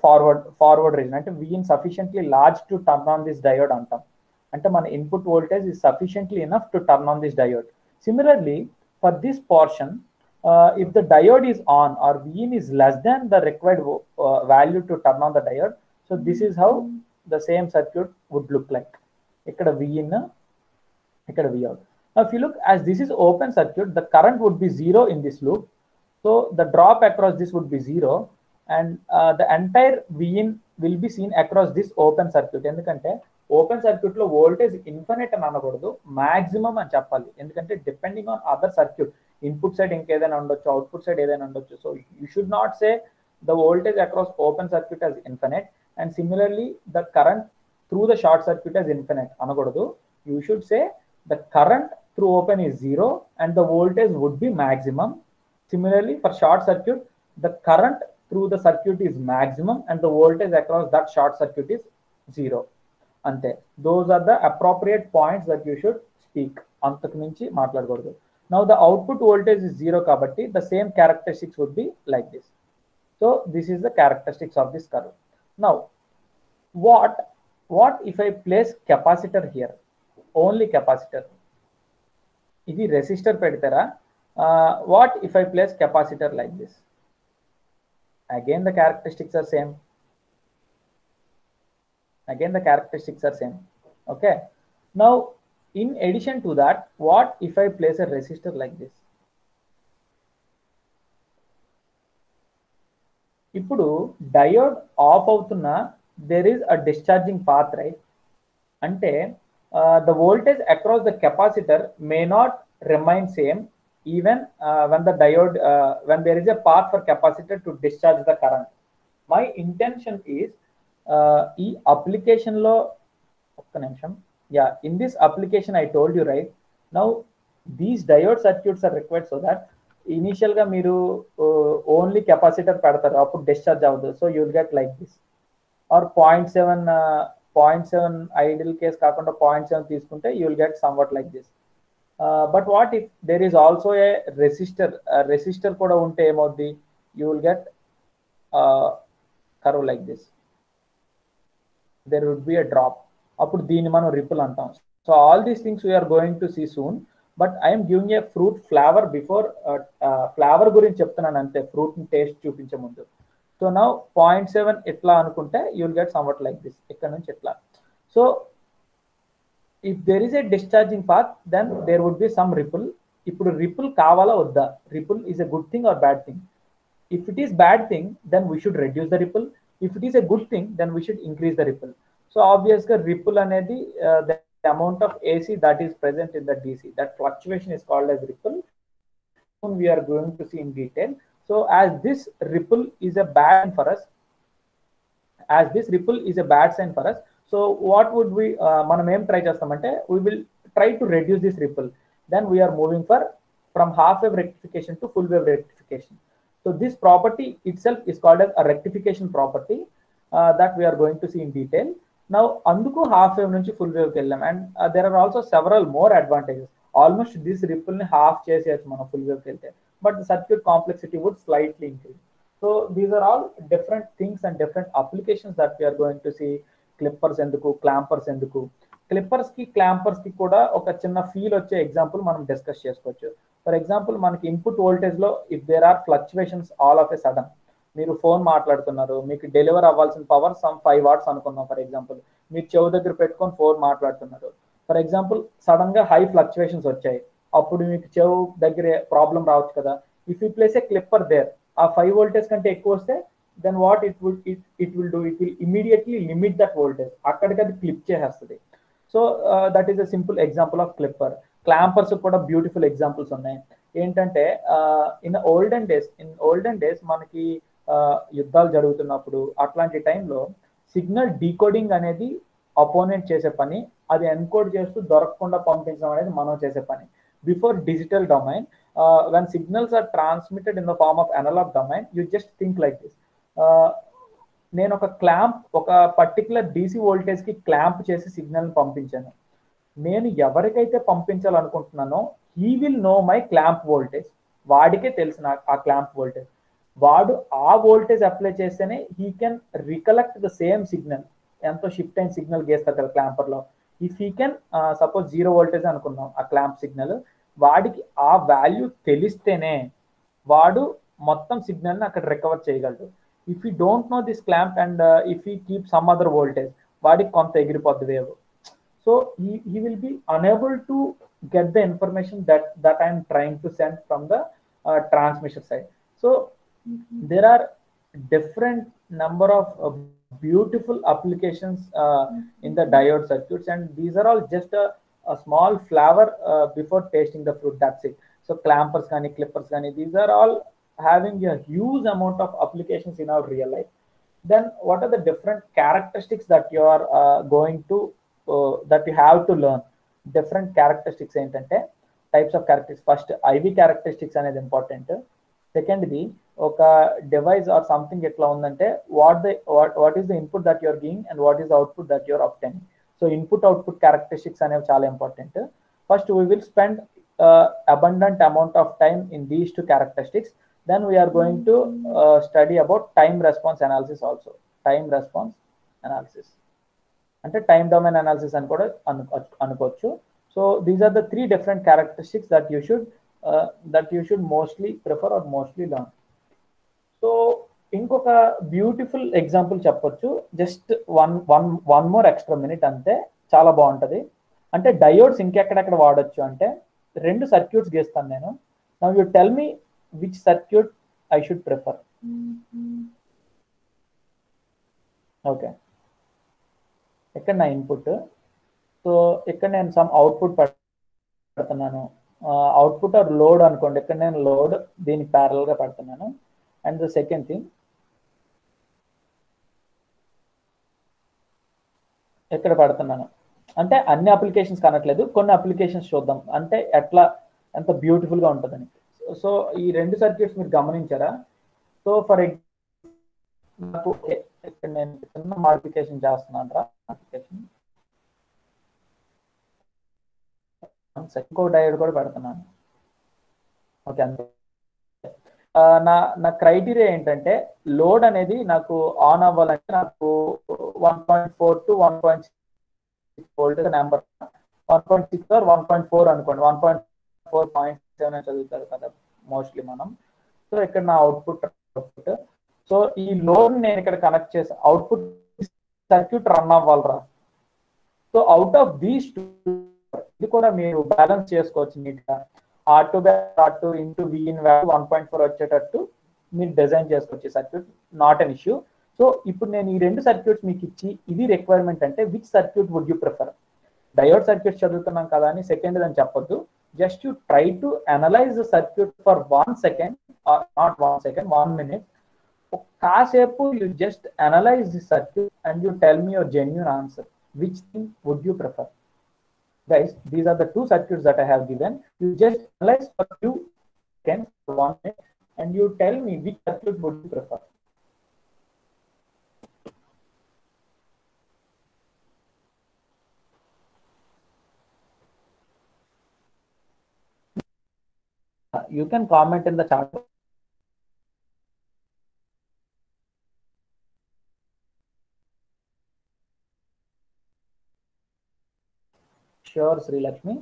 forward region. అంటే Vin sufficiently large to turn on this diode అంటాం. అంటే మన input voltage is sufficiently enough to turn on this diode. Similarly, for this portion, if the diode is on or Vin is less than the required value to turn on the diode, so this is how the same circuit would look like. Ikkada Vin, ikkada Vout. Now if you look, as this is open circuit, the current would be 0 in this loop, so the drop across this would be 0, and the entire Vin will be seen across this open circuit. ఎందుకంటే open circuit లో voltage infinite అని అనకూడదు, maximum అని చెప్పాలి. ఎందుకంటే depending on other circuit, input side ఇంకేదైనా ఉండొచ్చు, output side ఏదైనా ఉండొచ్చు. So you should not say the voltage across open circuit as infinite, and similarly the current through the short circuit as infinite అనకూడదు. You should say the current through open is 0 and the voltage would be maximum. Similarly for short circuit, the current through the circuit is maximum and the voltage across that short circuit is 0. Ante, those are the appropriate points that you should speak. Antaku minchi maatladakoodu. Now the output voltage is 0 kabatti the same characteristics would be like this. So this is the characteristics of this curve. Now what if I place capacitor here, only capacitor, ఇది resistor పెడతారా? What if I place capacitor like this? Again the characteristics are same. Again the characteristics are same. Okay, now in addition to that, what if I place a resistor like this? ఇప్పుడు diode of అవుతున్నా there is a discharging path, right? అంటే the voltage across the capacitor may not remain same even when the diode when there is a path for capacitor to discharge the current. My intention is ఈ application లో ఒక్క నిమిషం, yeah, in this application I told you, right? Now these diode circuits are required so that initial గా మీరు only capacitor పెడతారు, అప్పుడు discharge అవ్వదు. So you will get like this. Or 0.7 ideal case కాకుండా 0.7 తీసుకుంటే you will get somewhat like this. But what if there is also a resistor కూడా ఉంటే ఏమవుద్ది? You will get curve like this. There would be a drop. అప్పుడు దీన్ని మనం ripple అంటాం. So all these things we're going to see soon. But I'm giving a fruit flavour before. Flavour గురించి చెప్తున్నాను అంతే, ఫ్రూట్ ని టేస్ట్ చూపించే ముందు. సో నౌ 0.7 ఎట్లా అనుకుంటే you will get somewhat like this, ఇక్కడ నుంచి ఎట్లా. So if there is a discharging path then there would be some ripple. ఇప్పుడు రిపుల్ కావాలా వద్దా? Ripple is a good thing or bad thing? If it is bad thing then we should reduce the ripple. If it is a good thing then we should increase the ripple. So obvious గా ripple అనేది the amount of AC that is present in the DC, that fluctuation is called as ripple. Soon we are going to see in detail. So as this ripple is a bad sign for us, so what would we manam em try chestamante, we will try to reduce this ripple. Then we are moving from half wave rectification to full wave rectification. So this property itself is called as a rectification property that we are going to see in detail. Now అందుకు half wave నుంచి full wave కి వెళ్ళాం. And there are also several more advantages. Almost this ripple ని half చేసేయచ్చు మనం full wave కి వెళ్తే, but circuit complexity would slightly increase. So these are all different things and different applications that we're going to see. Clippers ఎందుకు, clampers ఎందుకు, Clippers కి క్లాంపర్స్ కి కూడా ఒక చిన్న ఫీల్ వచ్చే ఎగ్జాంపుల్ మనం డిస్కస్ చేసుకోవచ్చు. ఫర్ ఎగ్జాంపుల్ మనకి ఇన్పుట్ వోల్టేజ్ లో if there are fluctuations all of a sudden, మీరు ఫోన్ మాట్లాడుతున్నారు, మీకు డెలివర్ అవ్వాల్సిన పవర్ సమ్ 5 watts అనుకున్నాం ఫర్ ఎగ్జాంపుల్, మీరు చెవు దగ్గర పెట్టుకొని ఫోన్ మాట్లాడుతున్నారు. ఫర్ ఎగ్జాంపుల్ సడన్ గా హై ఫ్లక్చువేషన్స్ వచ్చాయి, అప్పుడు మీకు చెవు దగ్గర ప్రాబ్లం రావచ్చు కదా. If you place a clipper there, ఆ 5 voltage కంటే ఎక్కువ వస్తే then what it will do, it will immediately limit that voltage, అక్కడికి అది క్లిప్ చేసేస్తుంది. So that is a simple example of clipper. Clampers కూడా బ్యూటిఫుల్ ఎగ్జాంపుల్స్ ఉన్నాయి. ఏంటంటే ఇన్ ఓల్డెన్ డేస్ మనకి యుద్ధాలు జరుగుతున్నప్పుడు అట్లాంటి టైంలో సిగ్నల్ డీకోడింగ్ అనేది అపోనెంట్ చేసే పని, అది ఎన్కోడ్ చేస్తూ దొరకకుండా పంపించడం అనేది మనం చేసే పని. Before digital domain, when signals are transmitted in the form of analog domain, you just think like this. నేను ఒక క్లాంప్, ఒక పర్టికులర్ DC వోల్టేజ్ కి క్లాంప్ చేసి సిగ్నల్ పంపించాను. నేను ఎవరికైతే పంపించాలనుకుంటున్నానో he will know my clamp voltage, వాడికే తెలిసిన ఆ క్లాంప్ వోల్టేజ్. వాడు ఆ వోల్టేజ్ అప్లై చేస్తేనే he can recollect the same signal. ఎంతో షిఫ్ట్ అయిన సిగ్నల్ గీస్తారు కదా క్లాంపర్ లో. If he can suppose 0 voltage అనుకున్నాం ఆ క్లాంప్ సిగ్నల్, వాడికి ఆ వాల్యూ తెలిస్తేనే వాడు మొత్తం సిగ్నల్ ని అక్కడ రికవర్ చేయగలడు. If you don't know this clamp and if you keep some other voltage, వాడికి కొంత ఎగిరిపోద్ది wave. So he will be unable to get the information that I am trying to send from the transmission side. So there are different number of beautiful applications in the diode circuits, and these are all just a small flavor before tasting the fruit. That's it. So clampers kani, clippers kani, these are all having a huge amount of applications in our real life. Then what are the different characteristics that you are going to that you have to learn? Different characteristics ఏంటంటే types of characteristics. First IV characteristics అనేది important. సెకండ్ది ఒక device or something ఎట్లా ఉందంటే what is the input that you are giving and what is the output that you are obtaining. So input output characteristics అనేవి చాలా important. First we will spend abundant amount of time in these two characteristics. Then we are going to study about time response analysis also. Time response analysis అంటే time domain analysis అని కూడా అనుకోవచ్చు. So these are the 3 different characteristics that you should mostly prefer or mostly learn. So ఇంకొక beautiful example చెప్పొచ్చు, just one more extra minute అంతే, చాలా బాగుంటది. అంటే డయోడ్స్ ఇంకెక్కడెక్కడ వాడొచ్చు అంటే 2 సర్క్యూట్స్ గీస్తాను నేను. Now you tell me which circuit I should prefer. Okay, ఇక్కడ నా ఇన్పుట్, సో ఇక్కడ నేను సమ్ అవుట్పుట్ పెడుతున్నాను. అవుట్పుట్ ఆర్ లోడ్ అనుకోండి, ఇక్కడ నేను లోడ్ దీనికి ప్యారల్ గా పెడుతున్నాను. అండ్ ద సెకండ్ థింగ్, ఎక్కడ పెడుతున్నాను అంటే అన్ని అప్లికేషన్స్ కనట్లేదు, కొన్ని అప్లికేషన్స్ చూద్దాం అంటే ఎంత బ్యూటిఫుల్ గా ఉంటుందని. సో ఈ 2 సర్క్యూట్స్ మీరు గమనించారా? సో ఫర్ నాకు ఇక్కడ నేను చిన్న మాడిఫికేషన్ చేస్తున్నాను రా. ఇంకో డయోడ్ కూడా పెడుతున్నాను. ఓకే, అంతే. నా క్రైటీరియా ఏంటంటే లోడ్ అనేది నాకు ఆన్ అవ్వాలంటే నాకు 1.4 to 1.6 వోల్ట్ నెంబర్, 1.6 or 1.4 అనుకోండి, 1.4.7 చదువుతారు కదా మోస్ట్లీ మనం. సో ఇక్కడ నా అవుట్పుట్. సో ఈ లోడ్ నేను ఇక్కడ కనెక్ట్ చేసి అవుట్పుట్ సర్క్యూట్ రన్ అవ్వాలరా. సో అవుట్ ఆఫ్ దీస్ 2 ఇది కూడా మీరు బ్యాలెన్స్ చేసుకోవచ్చు నీట్గా. R2 into V in value 1.4 వచ్చేటట్టు మీరు డిజైన్ చేసుకోవచ్చు circuit, not an issue. So ఇప్పుడు నేను ఈ 2 సర్క్యూట్స్ మీకు ఇచ్చి ఇది రిక్వైర్మెంట్ అంటే which circuit would you prefer? Diode circuits చదువుతున్నాం కదా అని సెకండ్ అని చెప్పొద్దు. Just you try to analyse the circuit for 1 second, not 1 second, 1 minute. కాసేపు you just analyse the circuit and you tell me your genuine answer. Which thing would you prefer? Guys, these are the 2 circuits that I have given. You just analyze for few seconds, 1 minute, and you tell me which circuit would you prefer. You can comment in the chat. Sure Srilakshmi.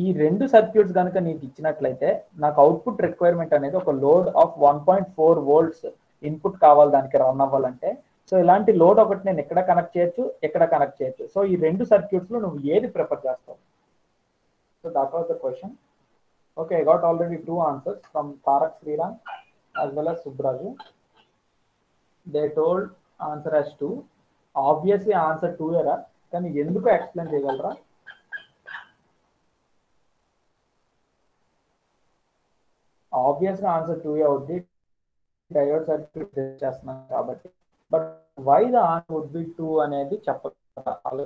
ఈ 2 circuits కనుక నీకు ఇచ్చినట్లయితే నాకు output requirement అనేది ఒక load of 1.4 volts input కావాలి దానికి run అవ్వాలంటే. సో ఇలాంటి లోడ్ ఒకటి నేను ఎక్కడ కనెక్ట్ చేయొచ్చు, ఎక్కడ కనెక్ట్ చేయొచ్చు. సో ఈ 2 సర్క్యూట్స్ లో నువ్వు ఏది ప్రిఫర్ చేస్తావు? So that was the question. Okay, I got already 2 answers from Tarak Sriram as well as Subraju. They told answer as 2. Obviously answer 2 ఏరా, కానీ ఎందుకు ఎక్స్ప్లెయిన్ చేయగలరా? ఆబ్వియస్గా ఆన్సర్ 2 అవుద్ది, డయోడ్ సర్క్యూట్ చేస్తున్నాం కాబట్టి. But why the answer would be 2 అనేది చెప్పాలి.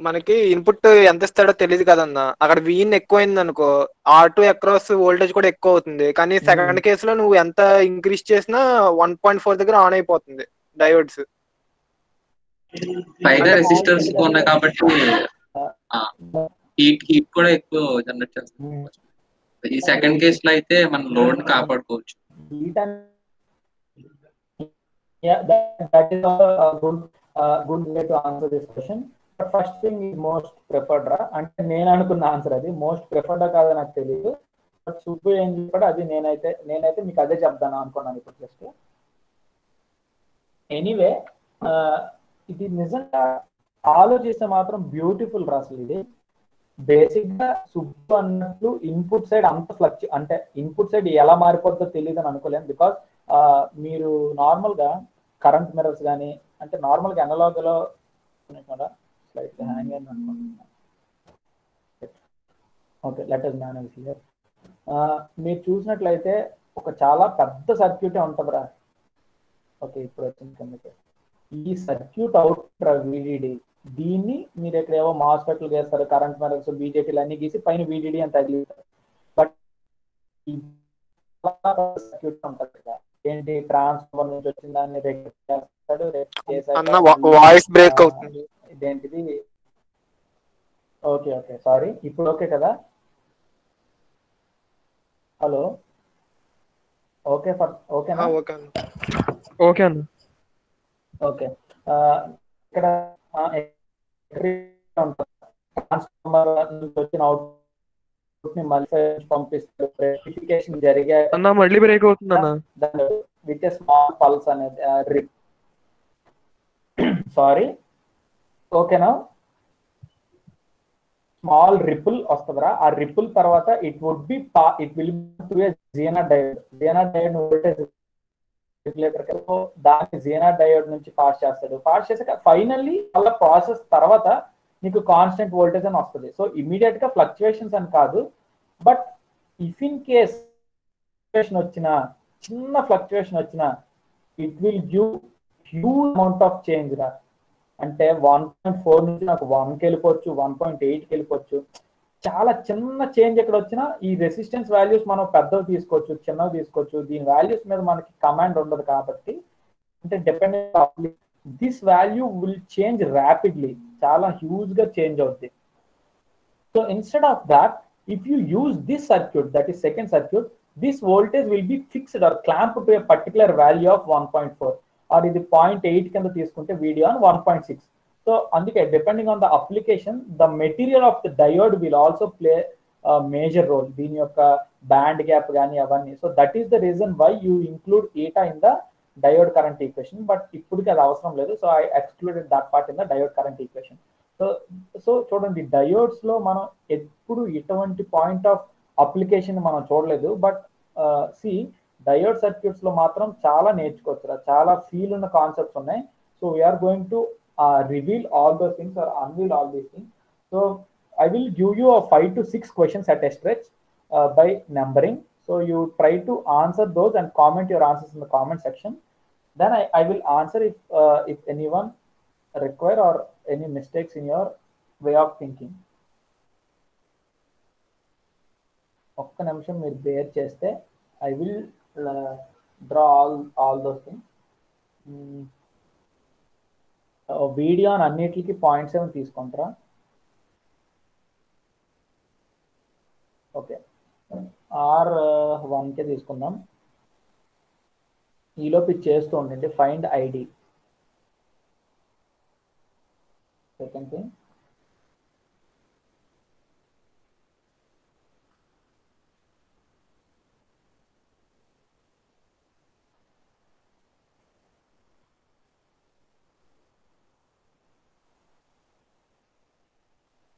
మనకి ఇన్పుట్ ఎంత ఇస్తాడో తెలియదు కదన్నా. అక్కడ వీన్ ఎక్కువైంది అనుకో, R2 అక్రాస్ వోల్టేజ్ కూడా ఎక్కువ అవుతుంది. కానీ సెకండ్ కేసులో నువ్వు ఎంత ఇంక్రీజ్ చేసినా 1.4 దగ్గర ఆన్ అయిపోతుంది డయోడ్స్. పైగా రెసిస్టర్స్ ఉన్నాయి కాబట్టి హీట్ కూడా ఎక్కువ జనరేట్ చేస్తుంది. ఈ సెకండ్ కేస్ లో అయితే మనం లోడ్ కాపాడుకోవచ్చు. Good way to answer this question. First thing is most preferred రా అంటే నేను అనుకున్న ఆన్సర్ అది. మోస్ట్ ప్రిఫర్డ్ కాదో నాకు తెలియదు, బట్ సుబ్బు ఏం చెప్పాడు అది నేనైతే మీకు అదే చెప్తాను అనుకున్నాను ఇప్పుడు జస్ట్. ఎనీవే ఇది నిజంగా ఆలోచిస్తే మాత్రం బ్యూటిఫుల్ రా అసలు. ఇది బేసిక్ గా సుబ్బు అన్నట్లు ఇన్పుట్ సైడ్ అంత అంటే ఇన్పుట్ సైడ్ ఎలా మారిపోతుందో తెలియదు అని అనుకోలేము. బికాస్ మీరు నార్మల్ గా కరెంట్ మిర్రర్స్ కానీ అంటే నార్మల్ గా అనలాగ్ లో స్లైట్ హ్యాంగ్ అయింది అనుకుంటున్నాను. Okay, let us manage here. మీరు చూసినట్లయితే ఒక చాలా పెద్ద సర్క్యూటే ఉంటుందిరా. ఓకే, ఇప్పుడు వచ్చింది కిందకి. ఈ సర్క్యూట్ అవుట్ VDD, దీన్ని మీరు ఇక్కడ ఏవో మాస్ఫెట్లు చేస్తారు, కరెంట్ మిర్రర్స్ బీజేటీలు అన్ని గీసి పైన VDD అని తగిలిస్తారు. బట్ సర్క్యూట్ ఉంటుంది కదా, ఏంటి ట్రాన్స్ఫార్మర్ నుంచి వచ్చిన దాన్ని వాయిస్ బ్రేక్ అవుతుంది. ఇదేంటిది? ఓకే ఓకే సారీ, ఇప్పుడు ఓకే కదా? హలో, ఓకే ఓకేనా? ఓకే ఓకే అన్న. ఓకే, ఇక్కడ ట్రాన్స్ఫార్మర్ నుంచి వచ్చిన అవుట్పుట్ ని మళ్ళీ పంపిస్తారు. రెక్టిఫికేషన్ జరిగే అన్న మళ్ళీ బ్రేక్ అవుతుంది అన్న. విత్ ఎ స్మాల్ పల్స్ అనేది సారీ, ఓకేనా? స్మాల్ రిపుల్ వస్తుందిరా. ఆ రిపుల్ తర్వాత it will to A GNR diode. GNR diode voltage regulator, దాన్ని జీఎన్ఆర్ డయోడ్ నుంచి పాస్ చేస్తాడు. పాస్ చేసాక ఫైనల్లీ అలా ప్రాసెస్ తర్వాత నీకు కాన్స్టెంట్ వోల్టేజ్ అని వస్తుంది. సో ఇమీడియట్ గా ఫ్లక్చువేషన్స్ అని కాదు, బట్ ఇఫ్ ఇన్ కేస్ వచ్చిన చిన్న ఫ్లక్చువేషన్ వచ్చిన it will give huge amount of change రా. అంటే 1.4 నుంచి నాకు 1కి వెళ్ళిపోవచ్చు, 1.8కి వెళ్ళిపోవచ్చు. చాలా చిన్న చేంజ్ ఎక్కడ వచ్చినా ఈ రెసిస్టెన్స్ వాల్యూస్ మనం పెద్దవి తీసుకోవచ్చు, చిన్నవి తీసుకోవచ్చు. దీని వాల్యూస్ మీద మనకి కమాండ్ ఉండదు కాబట్టి, అంటే dependent this value will change rapidly, చాలా హ్యూజ్ గా చేంజ్ అవుతుంది. So instead of that, if you use this circuit, that is second circuit, this voltage will be fixed or clamp to a particular value of 1.4, or ఇది 0.8 కింద తీసుకుంటే video on 1.6. So అందుకే depending on the application the material of the diode will also play major role. దీని యొక్క band gap కానీ అవన్నీ. So that is the reason why you include eta in the diode current equation. But ఇప్పటికి అది అవసరం లేదు. So I excluded that part in the diode current equation. So చూడండి, diodes లో మనం ఎప్పుడు ఇటువంటి పాయింట్ ఆఫ్ అప్లికేషన్ మనం చూడలేదు. బట్ సి డయోడ్ సర్క్యూట్స్ లో మాత్రం చాలా నేర్చుకోవచ్చు, చాలా ఫీల్ ఉన్న కాన్సెప్ట్స్ ఉన్నాయి. So we're going to reveal all those things or unveil all these things. So I will give you a 5 to 6 questions at a stretch by numbering. So you try to answer those and comment your answers in the comment section. Then I will answer if anyone require or any mistakes in your way of thinking. ఒక్క నిమిషం మీరు bear చేస్తే I will draw all those things. Video అని అన్నిటికి 0.7 తీసుకుంటారా? Okay, R1కే తీసుకుందాం. ఈలోపు చేస్తూ ఉండండి. Find ID, second thing.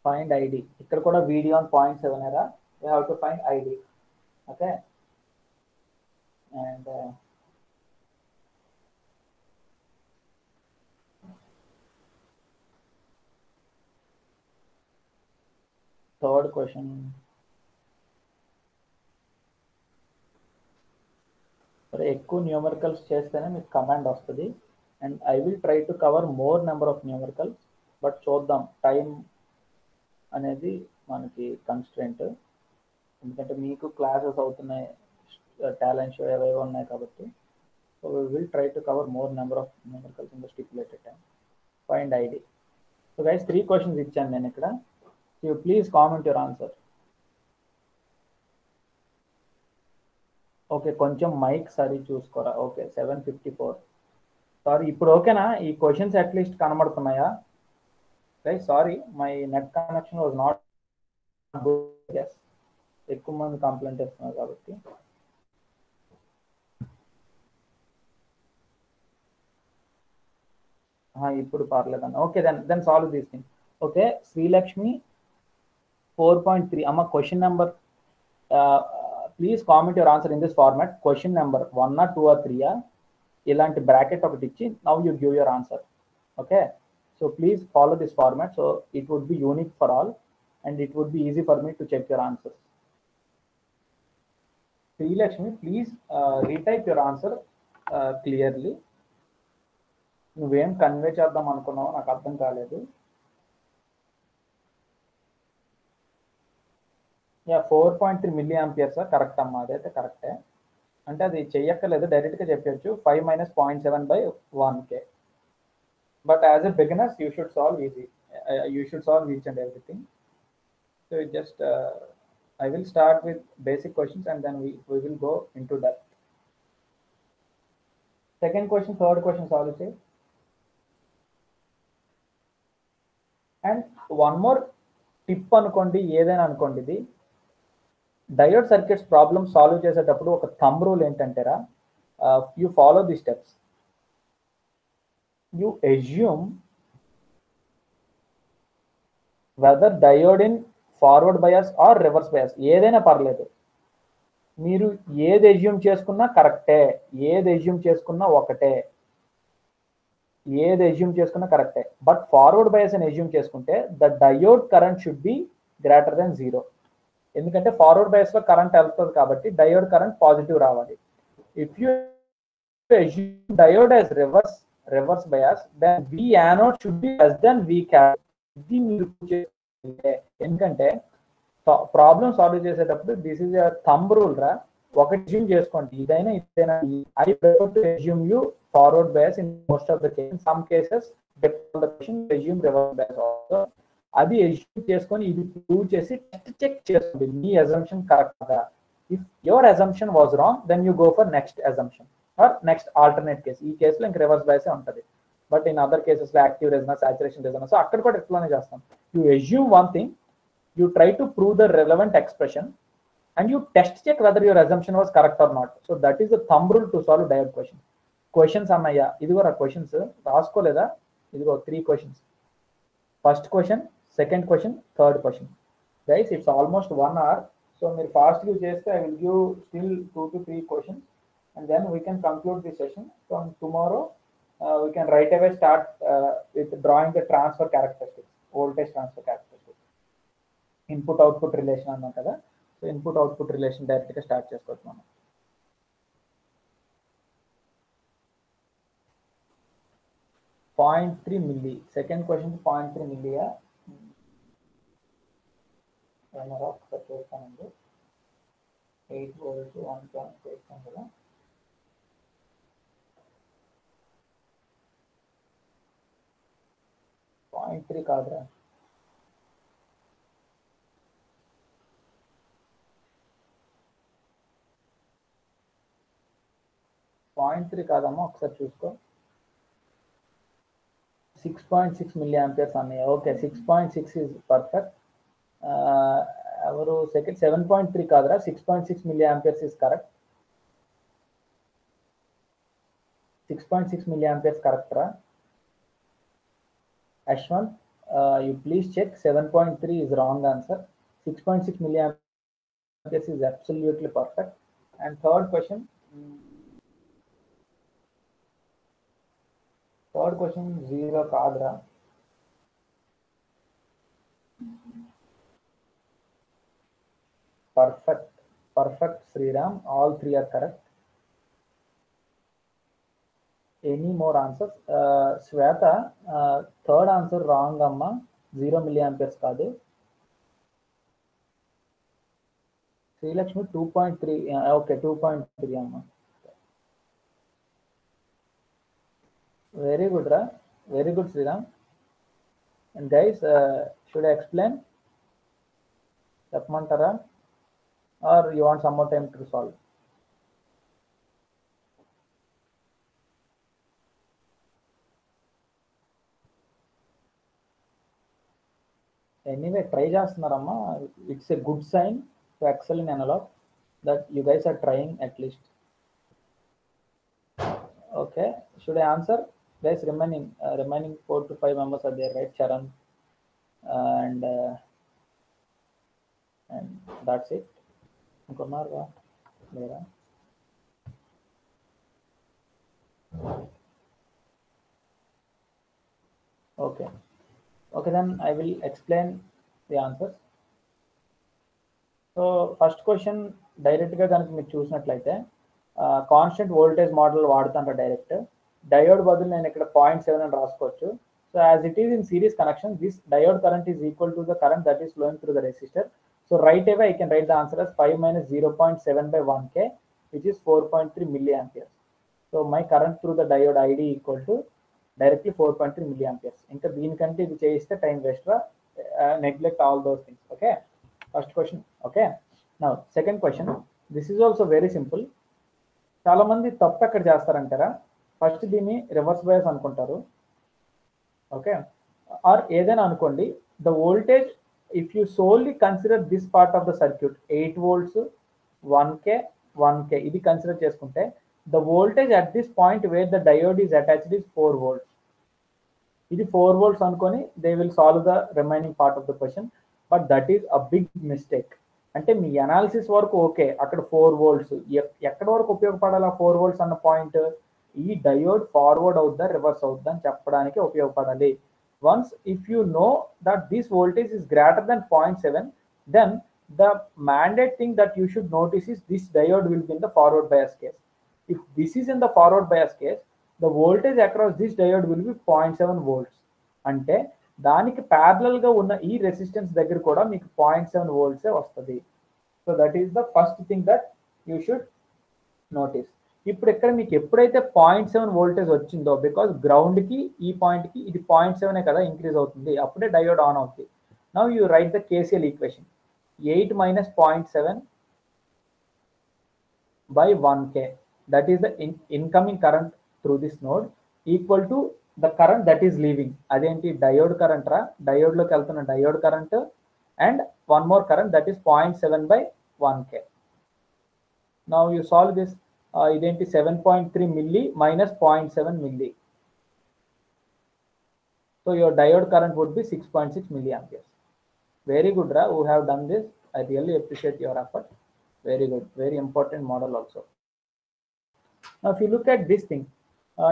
find ID. ఇక్కడ కూడా video on 0.7 era. We have to find ID. Okay. And third question. ఎక్కువ న్యూమరికల్స్ చేస్తేనే మీకు కమాండ్ వస్తుంది. And I will try to cover more number of numericals. But చూద్దాం, time అనేది మనకి constraint. ఎందుకంటే మీకు క్లాసెస్ అవుతున్నాయి, టాలెంట్ షో ఏవేవో ఉన్నాయి కాబట్టి. So we will try to cover more number of numericals in the stipulated time. Find ID. So guys 3 questions ఇచ్చాను నేను ఇక్కడ. You please comment your answer. Okay, కొంచెం మైక్ సరి చూసుకోరా. ఓకే, 7:54. సారీ, ఇప్పుడు ఓకేనా? ఈ క్వశ్చన్స్ అట్లీస్ట్ కనబడుతున్నాయా? Guys, sorry, my net connection was not good. Yes. ఎక్కువ మంది కంప్లైంట్ ఇస్తున్నారు కాబట్టి. ఇప్పుడు పర్లేదన్న. Okay, then solve this thing. Okay, Sreelakshmi 4.3 అమ్మ question number, please comment your answer in this format. Question number 1 or 2 or 3 ఇలాంటి bracket ఒకటి ఇచ్చి now you give your answer. Okay, so please follow this format, so it would be unique for all and it would be easy for me to check your answers. Sreelakshmi, please retype your answer clearly. నువ్వేం convey చేద్దాం అనుకున్నావు నాకు అర్థం కాలేదు. 4.3 milli amperes correct అమ్మా, అదైతే కరెక్టే. అంటే అది చెయ్యక్కర్లేదు, డైరెక్ట్గా చెప్పచ్చు 5 - 0.7/1K. But as a beginners you should solve easy, you should solve each and everything. So just I will start with basic questions and then we will go into depth. Second question, third question solve check. And one more tip అనుకోండి, ఏదైనా అనుకోండి, ఇది diode circuits problem solve చేసేటప్పుడు ఒక thumb rule ఏంటంటేరా, you follow the steps. You assume whether diode in forward bias or reverse bias, ఏదైనా పర్లేదు. మీరు ఏది అజ్యూమ్ చేసుకున్నా కరెక్టే, ఏది అజ్యూమ్ చేసుకున్నా ఒకటే, ఏది అజ్యూమ్ చేసుకున్నా కరెక్టే. బట్ ఫార్వర్డ్ బయాస్ అని అజ్యూమ్ చేసుకుంటే the diode current should be greater than 0. ఎందుకంటే ఫార్వర్డ్ బయాస్ లో కరెంట్ వెళ్తుంది కాబట్టి డయోడ్ కరెంట్ పాజిటివ్ రావాలి. If you assume diode as reverse bias then V anode should be less than V cathode. ఇది మీరు ఎందుకంటే ప్రాబ్లమ్ సాల్వ్ చేసేటప్పుడు this is thumb rule రా, ఒకటి అజ్యూమ్ చేసుకోండి, ఇదైనా ఇదైనా. I prefer to assume you forward bias in most of the cases. Some cases assume reverse bias also. అది అజ్యూమ్ చేసుకొని ఇది ప్రూవ్ చేసి టెస్ట్ చెక్ చేసుకోండి మీ assumption correct. If your assumption was wrong then you go for next assumption or next alternate case. ఈ కేసులో ఇంక reverse బయాసే ఉంటుంది. బట్ ఇన్ అదర్ కేసెస్ లో active resonance, saturation resonance, so అక్కడ కూడా ఇట్లానే చేస్తాం. You assume one thing, you try to prove the relevant expression and you test check whether your assumption was correct or not. So that is the thumb rule to solve diode question. Questions annaya, idigo ra questions raaskoledha, idigo 3 questions. First question, second question, third question. Guys, it's almost 1 hour, so meer fast give chesthe I will give still 2 to 3 questions and then we can conclude this session. From tomorrow we can right away start with drawing the transfer characteristics, voltage transfer characteristics. Input output relation అన్నాం కదా, so input output relation డైరెక్ట్గా start చేసుకోవచ్చు మనం. .3 milli, second question 0.3 మిల్లీయా ఒకసారి చూస్తానండి. 8 volts 1.6 చేస్తాం కదా. .3 కాదురా, .3 కాదమ్మా, ఒకసారి చూసుకో. 6.6 మిల్లీ ఆంపియర్స్ అన్నాయి. Okay, 6.6 is perfect. ఎవరు సెకండ్ 7.3 కాదురా, 6.6 milliamperes is correct. 6.6 milliamperes correct రా. Ashwant, you please check 7.3 is wrong answer. 6.6 milli amperes is absolutely perfect. And third question 0 kadra. Perfect Sriram, all 3 are correct. Any more answers? Sweta, third answer wrong amma, 0 milliamperes kaadu. Sri Lakshmi 2.3, okay, 2.3 amma. Very good ra, very good Sriram. And guys, should I explain? Chepmantara or you want some more time to solve? Anyway try చేస్తున్నారమ్మా, it's a good sign. to excel in analog, that you guys are trying at least. Okay, should I answer? Guys, remaining 4 to 5 members are there, right? Charan, and that's it. Inకొన్నారుగా లేరా? Okay. Okay, then I will explain the answers. So first question direct గా కనుక మీరు చూసినట్లయితే constant voltage model వాడుతుంటా direct. Diode బదులు నేను ఇక్కడ 0.7 అని రాసుకోవచ్చు. So as it is in series connection, this diode current is equal to the current that is flowing through the resistor. So right away I can write the answer as 5 minus 0.7 by 1k, which is 4.3 milliamperes. So my current through the diode ID equal to directly 4.3 milliamperes. ఇంకా దీనికంటే ఇది చేయిస్తే time waste రా, neglect all those things. Okay, first question. Okay, now second question. This is also very simple. చాలా మంది తప్పు ఎక్కడ చేస్తారంటారా, first దీన్ని రివర్స్ బయాస్ అనుకుంటారు. ఓకే, ఆర్ ఏదైనా అనుకోండి, the voltage if you solely consider this part of the circuit 8 volts 1k ఇది consider చేసుకుంటే the voltage at this point where the diode is attached is 4 volts. ఇది 4 volts అనుకొని they will solve the remaining part of the question, but that is a big mistake. అంటే మీ analysis వరకు okay, అక్కడ 4 volts ఎక్కడ వరకు ఉపయోగపడాలి 4 volts అన్న point, ఈ డయోడ్ ఫార్వర్డ్ అవుద్దా రివర్స్ అవుద్దా అని చెప్పడానికి ఉపయోగపడాలి. Once if you know that this voltage is greater than 0.7, then the mandate thing that you should notice is this diode will be in the forward bias case. If this is in the forward bias case, the voltage across this diode will be 0.7 volts. అంటే దానికి parallel గా ఉన్న ఈ resistance దగ్గర కూడా మీకు 0.7 volts వస్తుంది. So that is the first thing that you should notice. ఇప్పుడు ఇక్కడ మీకు ఎప్పుడైతే 0.7 వోల్టేజ్ వచ్చిందో, బికాస్ గ్రౌండ్ కి ఈ పాయింట్ కి ఇది 0.7 కదా ఇంక్రీజ్ అవుతుంది, అప్పుడే డయోడ్ ఆన్ అవుతుంది. Now you right the KCL equation. 8 minus 0.7 by 1k, that is the incoming current through this node, equal to the current that is leaving. అదేంటి డయోడ్ కరెంట్ రా, డయోడ్ లోకి వెళ్తున్న diode current and one more current that is 0.7 by 1k. Now you solve this. ఇదేంటి 7.3 milli minus 0.7 milli. So your diode current would be 6.6 milliamperes. Very good, Ra, who have done this. I really appreciate your effort. Very good, very important model also. Now if you look at this thing,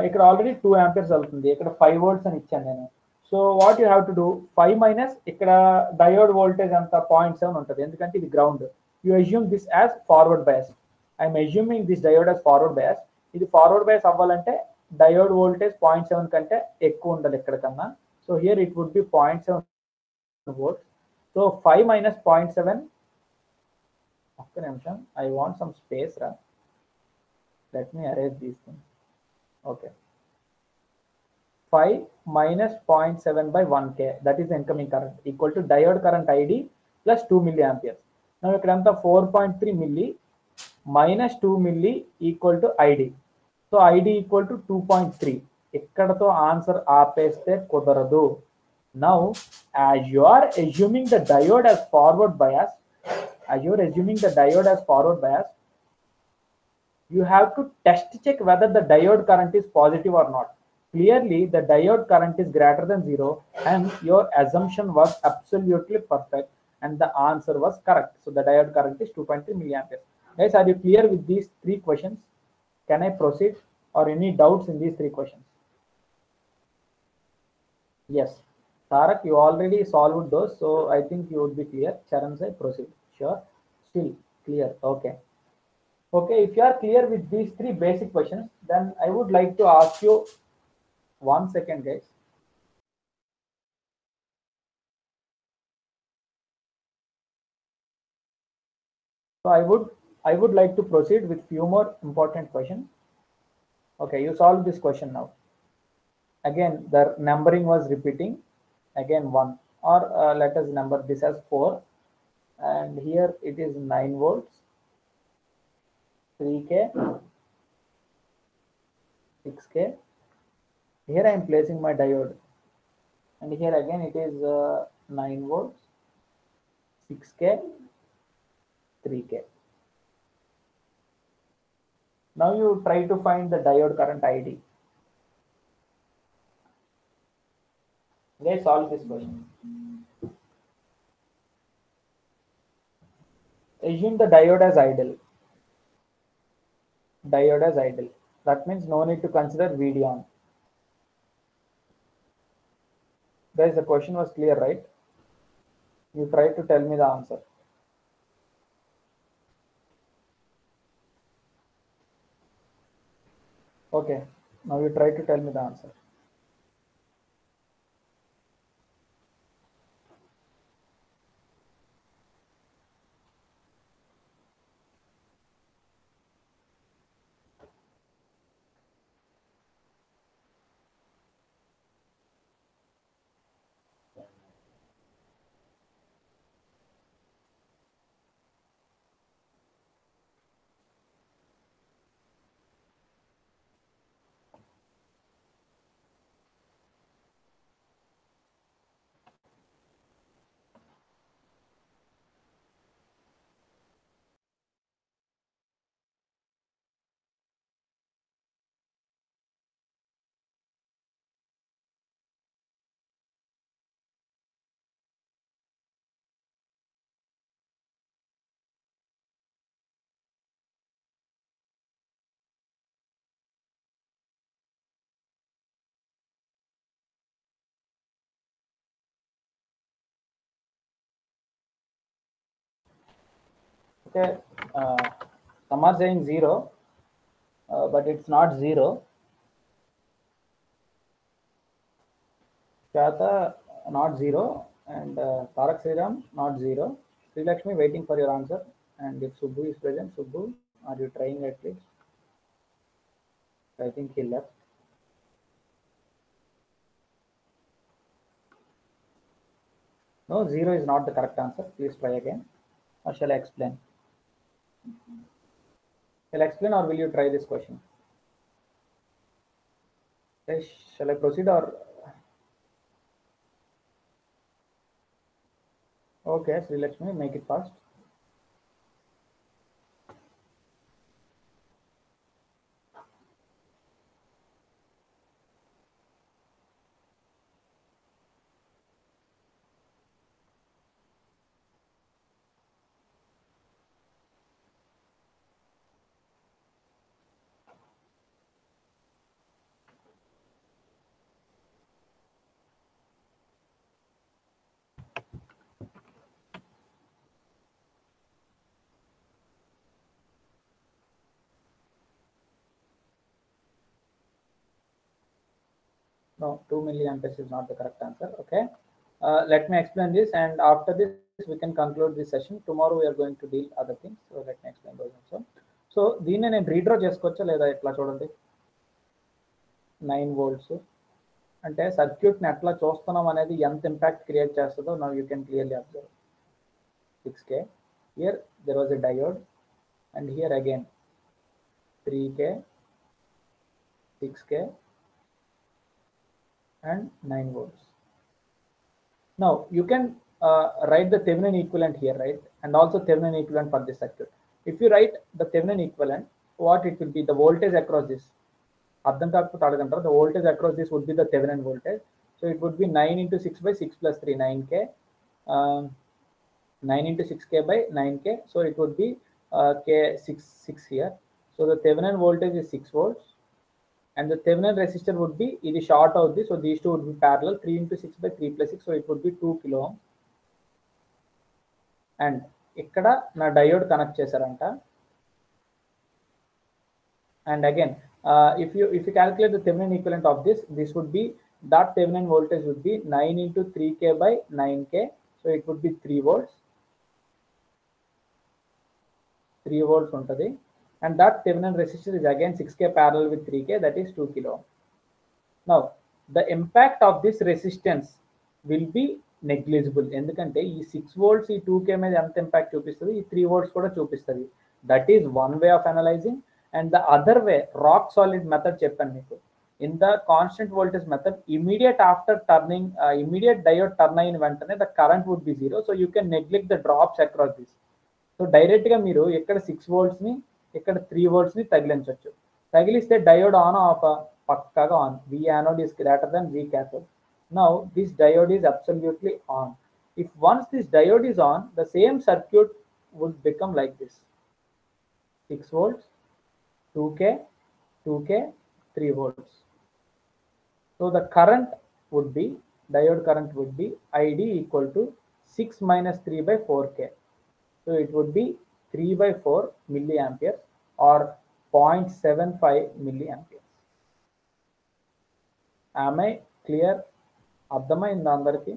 ఇక్కడ already 2 amperes అవుతుంది, ఇక్కడ 5 volts అని ఇచ్చాను నేను. So what you have to do, 5 minus ఇక్కడ diode voltage అంత 0.7 ఉంటుంది, ఎందుకంటే ఇది ground. You assume this as forward bias. I'm assuming this diode as forward bias. ఇది ఫార్వర్డ్ బయాస్ అవ్వాలంటే డయోడ్ వోల్టేజ్ 0.7 కంటే ఎక్కువ ఉండాలి ఎక్కడికన్నా. So here it would be 0.7 volts. So 5 minus 0.7, ఒక్క నిమిషం, ఐ వాంట్ సమ్ స్పేస్ రా, let me arrange these things. Okay, 5 minus 0.7 by 1k, that is the incoming current, equal to diode current ID plus 2 milliamperes. Now ikkadanta 4.3 milli minus 2 milli equal to ID. So ID equal to 2.3. ikkadato answer aapeste kudaradu. Now as you are assuming the diode as forward bias, you have to test check whether the diode current is positive or not. Clearly the diode current is greater than 0 and your assumption was absolutely perfect and the answer was correct. So the diode current is 2.3 milliamperes. Guys, are you clear with these 3 questions? Can I proceed, or any doubts in these 3 questions? Yes, Tarak, you already solved those, so I think you would be clear. Charan say proceed. Sure, still clear. Okay, if you are clear with these 3 basic questions, then I would like to ask you, 1 second guys. So I would like to proceed with few more important questions. Okay, you solve this question now. Again the numbering was repeating, again 1, or let us number this as 4, and here it is 9 volts, 3k, 6k. Here I am placing my diode, and here again it is 9 volts, 6k, 3K. Now you try to find the diode current ID. Let's solve this question. Assume the diode as idle. Diode as idle. That means no need to consider VD on. Guys, the question was clear, right? You try to tell me the answer. Okay, now you try to tell me the answer. Okay, some are saying 0, but it's not 0. Shata, not 0, and Tarak Sriram, not 0. Sri Lakshmi, waiting for your answer. And if Subbu is present, Subbu, are you trying at least? I think he left. No, 0 is not the correct answer. Please try again. Or shall I explain? Shall I explain or will you try this question? Okay, shall I proceed or? Okay, Sri Lakshmi, make it fast. No, 2 milliamperes is not the correct answer. Okay. Let me explain this, and after this we can conclude this session. Tomorrow we are going to deal other things. So let me explain those also. So దీన్ని నేను redraw చేసుకోవచ్చా లేదా ఇట్లా చూడండి 9 volts అంటే సర్క్యూట్ని ఎట్లా చూస్తున్నాం అనేది ఎంత ఇంపాక్ట్ క్రియేట్ చేస్తుందో now you can clearly observe 6K. Here there was a diode, and here again 3K, 6K, and 9 volts. Now you can write the Thevenin equivalent here, right? And also Thevenin equivalent for this circuit. If you write the Thevenin equivalent, what it will be? The voltage across this. The voltage across this would be the Thevenin voltage. So it would be 9 into 6 by 6 plus 3, 9K. 9 into 6K by 9K. So it would be K6 here. So the Thevenin voltage is 6 volts. And the Thevenin resistor would be, it is short of this, so these two would be parallel, 3 into 6 by 3 plus 6, so it would be 2 kilo ohm. And ikkada na diode connect chesaranta. And again, if you calculate the Thevenin equivalent of this would be, that Thevenin voltage would be 9 into 3K by 9K, so it would be 3 volts. 3 volts untadi. And that Thevenin resistor is again 6K parallel with 3K, that is 2 kilo ohm. Now the impact of this resistance will be negligible. ఎందుకంటే ఈ 6 volts ఈ 2K మీద ఎంత impact చూపిస్తుంది, ఈ 3 volts కూడా చూపిస్తుంది. That is one way of analysing. And the other way rock solid method చెప్పాను మీకు. In the constant voltage method, immediate after turning, immediate diode turn అయిన వెంటనే the current would be 0. So you can neglect the drops across this. So డైరెక్ట్గా మీరు ఇక్కడ 6 volts ని ఇక్కడ 3 volts ని తగిలించవచ్చు. తగిలిస్తే డయోడ్ ఆన్ ఆఫ్ పక్కాగా on. V anode is greater than V cathode. Now this diode is absolutely on. If once this diode is on, the same circuit would become like this: 6 volts, 2K, 2K, 3 volts. So the current would be, diode current would be ID equal to 6 minus 3 by 4K. So it would be 3 by 4 milliamperes or 0.75 milliamperes. Am I clear? అర్థమైందా అందరికి?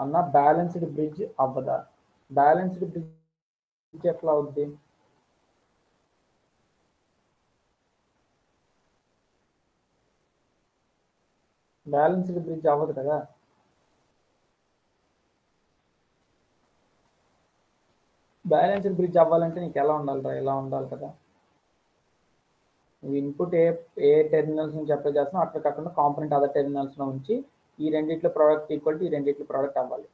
అన్న balanced bridge అవ్వదా? Balanced bridge ఎట్లా అవుద్ది? Balanced bridge అవ్వదు కదా. Balanced bridge అవ్వాలంటే నీకు ఎలా ఉండాలిరా? ఎలా ఉండాలి కదా. నువ్వు ఇన్పుట్ ఏ టెర్మినల్స్ నుంచి అప్లై చేస్తున్నావు అట్లా కాకుండా కాంపోనెంట్ అదర్ టెర్మినల్స్లో ఉంచి ఈ రెండిట్లో ప్రోడక్ట్ ఈక్వల్ టు ఈ రెండిట్లో ప్రోడక్ట్ అవ్వాలి.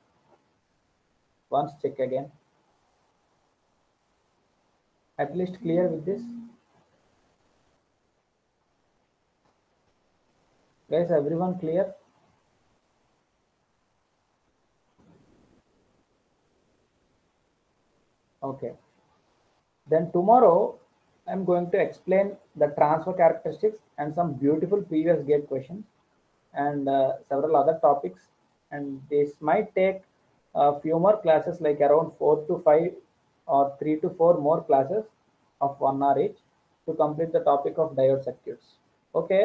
Once check again. At least clear with this guys? Everyone clear? Okay, then tomorrow I'm going to explain the transfer characteristics and some beautiful previous gate questions and several other topics, and this might take a few more classes, like around 4 to 5 or 3 to 4 more classes of 1 hour each to complete the topic of diode circuits. Okay,